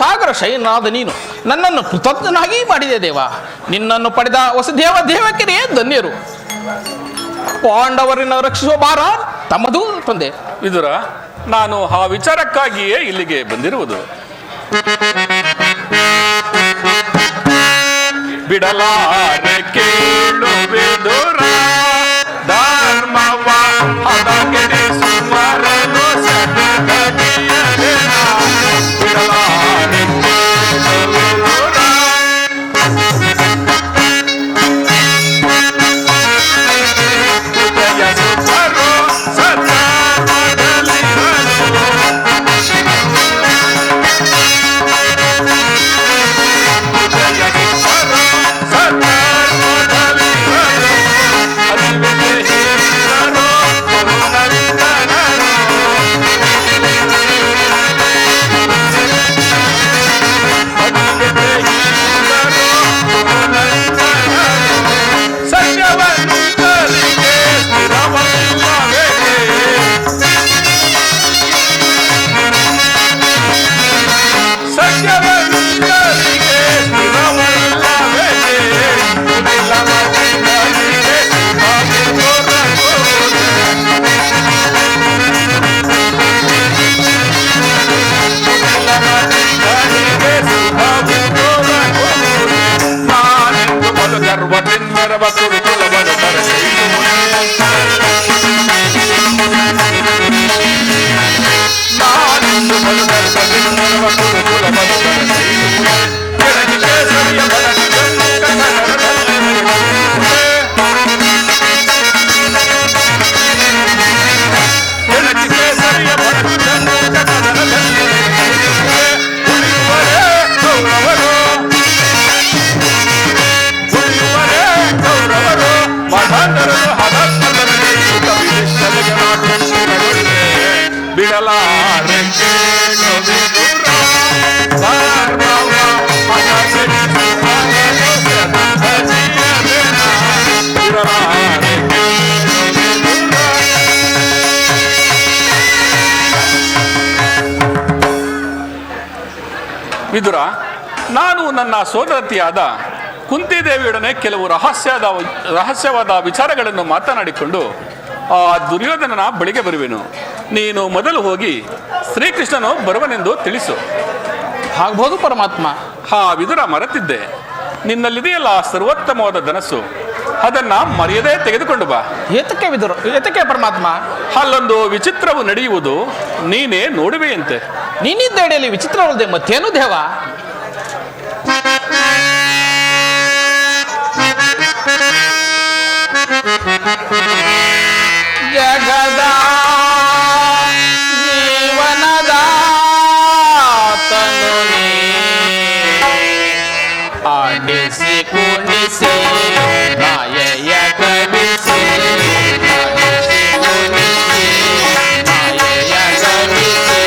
ಸಾಗರ ಶಯನಾದ ನೀನು ನನ್ನನ್ನು ಕೃತಜ್ಞನಾಗಿ ಮಾಡಿದೆ ದೇವ. ನಿನ್ನನ್ನು ಪಡೆದ ವಸುದೇವ ದೇವಕಿಯರೇ ಧನ್ಯರು. ಪಾಂಡವರನ್ನು ರಕ್ಷಿಸುವ ಭಾರ ತಮ್ಮದು ತಂದೆ. ವಿದುರ, ನಾನು ಆ ವಿಚಾರಕ್ಕಾಗಿಯೇ ಇಲ್ಲಿಗೆ ಬಂದಿರುವುದು. ಬಿಡಲಾರೆ ಕೇಳು ವಿದುರ, ಧರ್ಮವ ಹದಗೆಡಿಸುವರನು ಸದಗತಿಯರೆನ. ಬಿಡಲಾರೆ ಕೇಳು ವಿದುರ, ಹೃದಯ ಸುತರು ಸತ್ಯಮದಲಿರಲು. ಹೃದಯ ಸುತರು ಸತ್ಯಮದಲಿರಲು. ಅರಿವಿಗೆ ಹಿರಿಯರು ಕರುಣವಿದ್ದನರು. ಅರಿವಿಗೆ ಹಿರಿಯರು ಕರುಣವಿದ್ದನರು. ಸತ್ಯವನ್ನುಂಟರಿಗೆ ಸ್ಥಿರವಲ್ಲವೇ? ಸತ್ಯವನ್ನುಂಟರಿಗೆ ಸ್ಥಿರವಲ್ಲವೇ? ನಿಲ್ಲವರಿಗೆ ಸುಖಾಗಿ ದೊರಕುವುದು. ನಿಲ್ಲವರಿಗೆ ಸುಖಾಗಿ ದೊರಕುವುದು. ನಾನೆಂದು ಬಲು ಗರ್ವದಿಂದರವ ಕುರುಕುಲವನ್ನು ಬರೆಯುವುದು. ನಾನೆಂದು ಬಲು ಗರ್ವದಿಂದರವ ಕುರುಕುಲವನ್ನು ಬರೆಯುವುದು. ಕೆಳಗೆ ಕೇಸರಿಯ ಬಲಗನ್ನು ಕನ್ನಡದಲ್ಲಿ ಕೆಳಗೆ ಕೇಸರಿಯ ಬಲಗನ್ನು ಕನ್ನಡದಲ್ಲಿ ಉಳಿಯುವರೇ ಕೌರವರು. ಉಳಿಯುವರೇ ಕೌರವರು. ಮಠಂಧರರು ಹದತ್ತರಲ್ಲಿ ಕವಿಲಿಷ್ಟರಿಗೆ ನಾಟುತ್ತಿರೊಳ್ಳೆ. ಬಿಡಲಾರೆ ಕೇಳು ವಿದುರ, ಧರ್ಮವ ಹದಗೆಡಿಸುವರನು ಸದಗತಿಯರೆನ. ಬಿಡಲಾರೆ ಕೇಳು ವಿದುರ. ವಿದುರ, ನಾನು ನನ್ನ ಸೋದರತಿಯಾದ ಕುಂತಿದೇವಿಯೊಡನೆ ಕೆಲವು ರಹಸ್ಯವಾದ ವಿಚಾರಗಳನ್ನು ಮಾತನಾಡಿಕೊಂಡು ಆ ದುರ್ಯೋಧನನ ಬಳಿಗೆ ಬರುವೆನು. ನೀನು ಮೊದಲು ಹೋಗಿ ಶ್ರೀಕೃಷ್ಣನು ಬರುವನೆಂದು ತಿಳಿಸು. ಆಗ್ಬೋದು ಪರಮಾತ್ಮ. ವಿದುರ, ಮರೆತಿದ್ದೆ. ನಿನ್ನಲ್ಲಿದೆಯಲ್ಲ ಸರ್ವೋತ್ತಮವಾದ ಧನಸ್ಸು, ಅದನ್ನ ಮರೆಯದೇ ತೆಗೆದುಕೊಂಡು ಬಾ. ಏತಕ್ಕೆ ಪರಮಾತ್ಮ? ಅಲ್ಲೊಂದು ವಿಚಿತ್ರವು ನಡೆಯುವುದು, ನೀನೇ ನೋಡುವೆಯಂತೆ. ನೀನಿದ್ದೆಡೆಯಲ್ಲಿ ವಿಚಿತ್ರವಲ್ಲದೆ ಮತ್ತೇನು ದೇವ? ಜಗದ ಜೀವನದ ತನು ಆಡಿಸಿ ಕುಣಿಸಿ ಮಾಯೆಯ ಕವಿಸಿ ಆಡಿಸಿ ಕುಣಿಸಿ ಮಾಯೆಯ ಕವಿಸಿ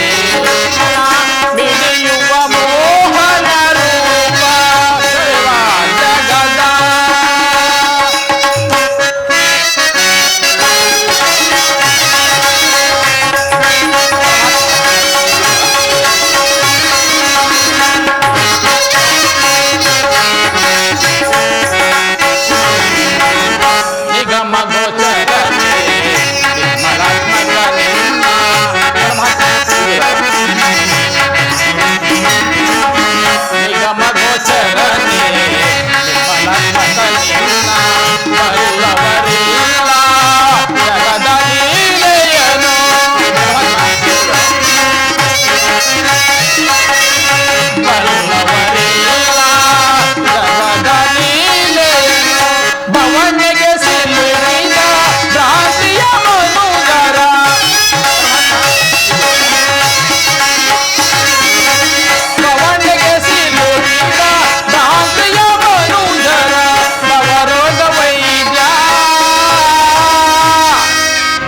ಬಿಡಿಯುವ ಮೋಹನ ರೂಪ ಜಗದ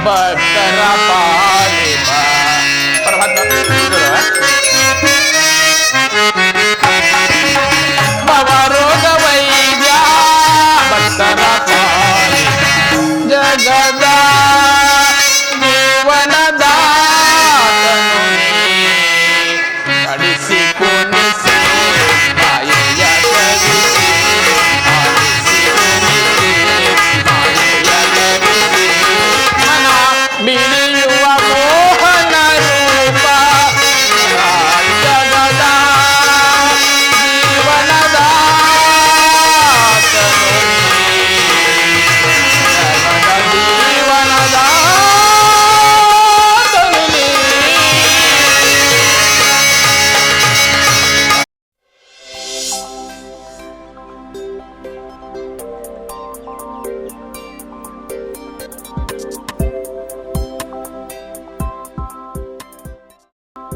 ಭಕ್ತರ ಪಾಲಿಸುವ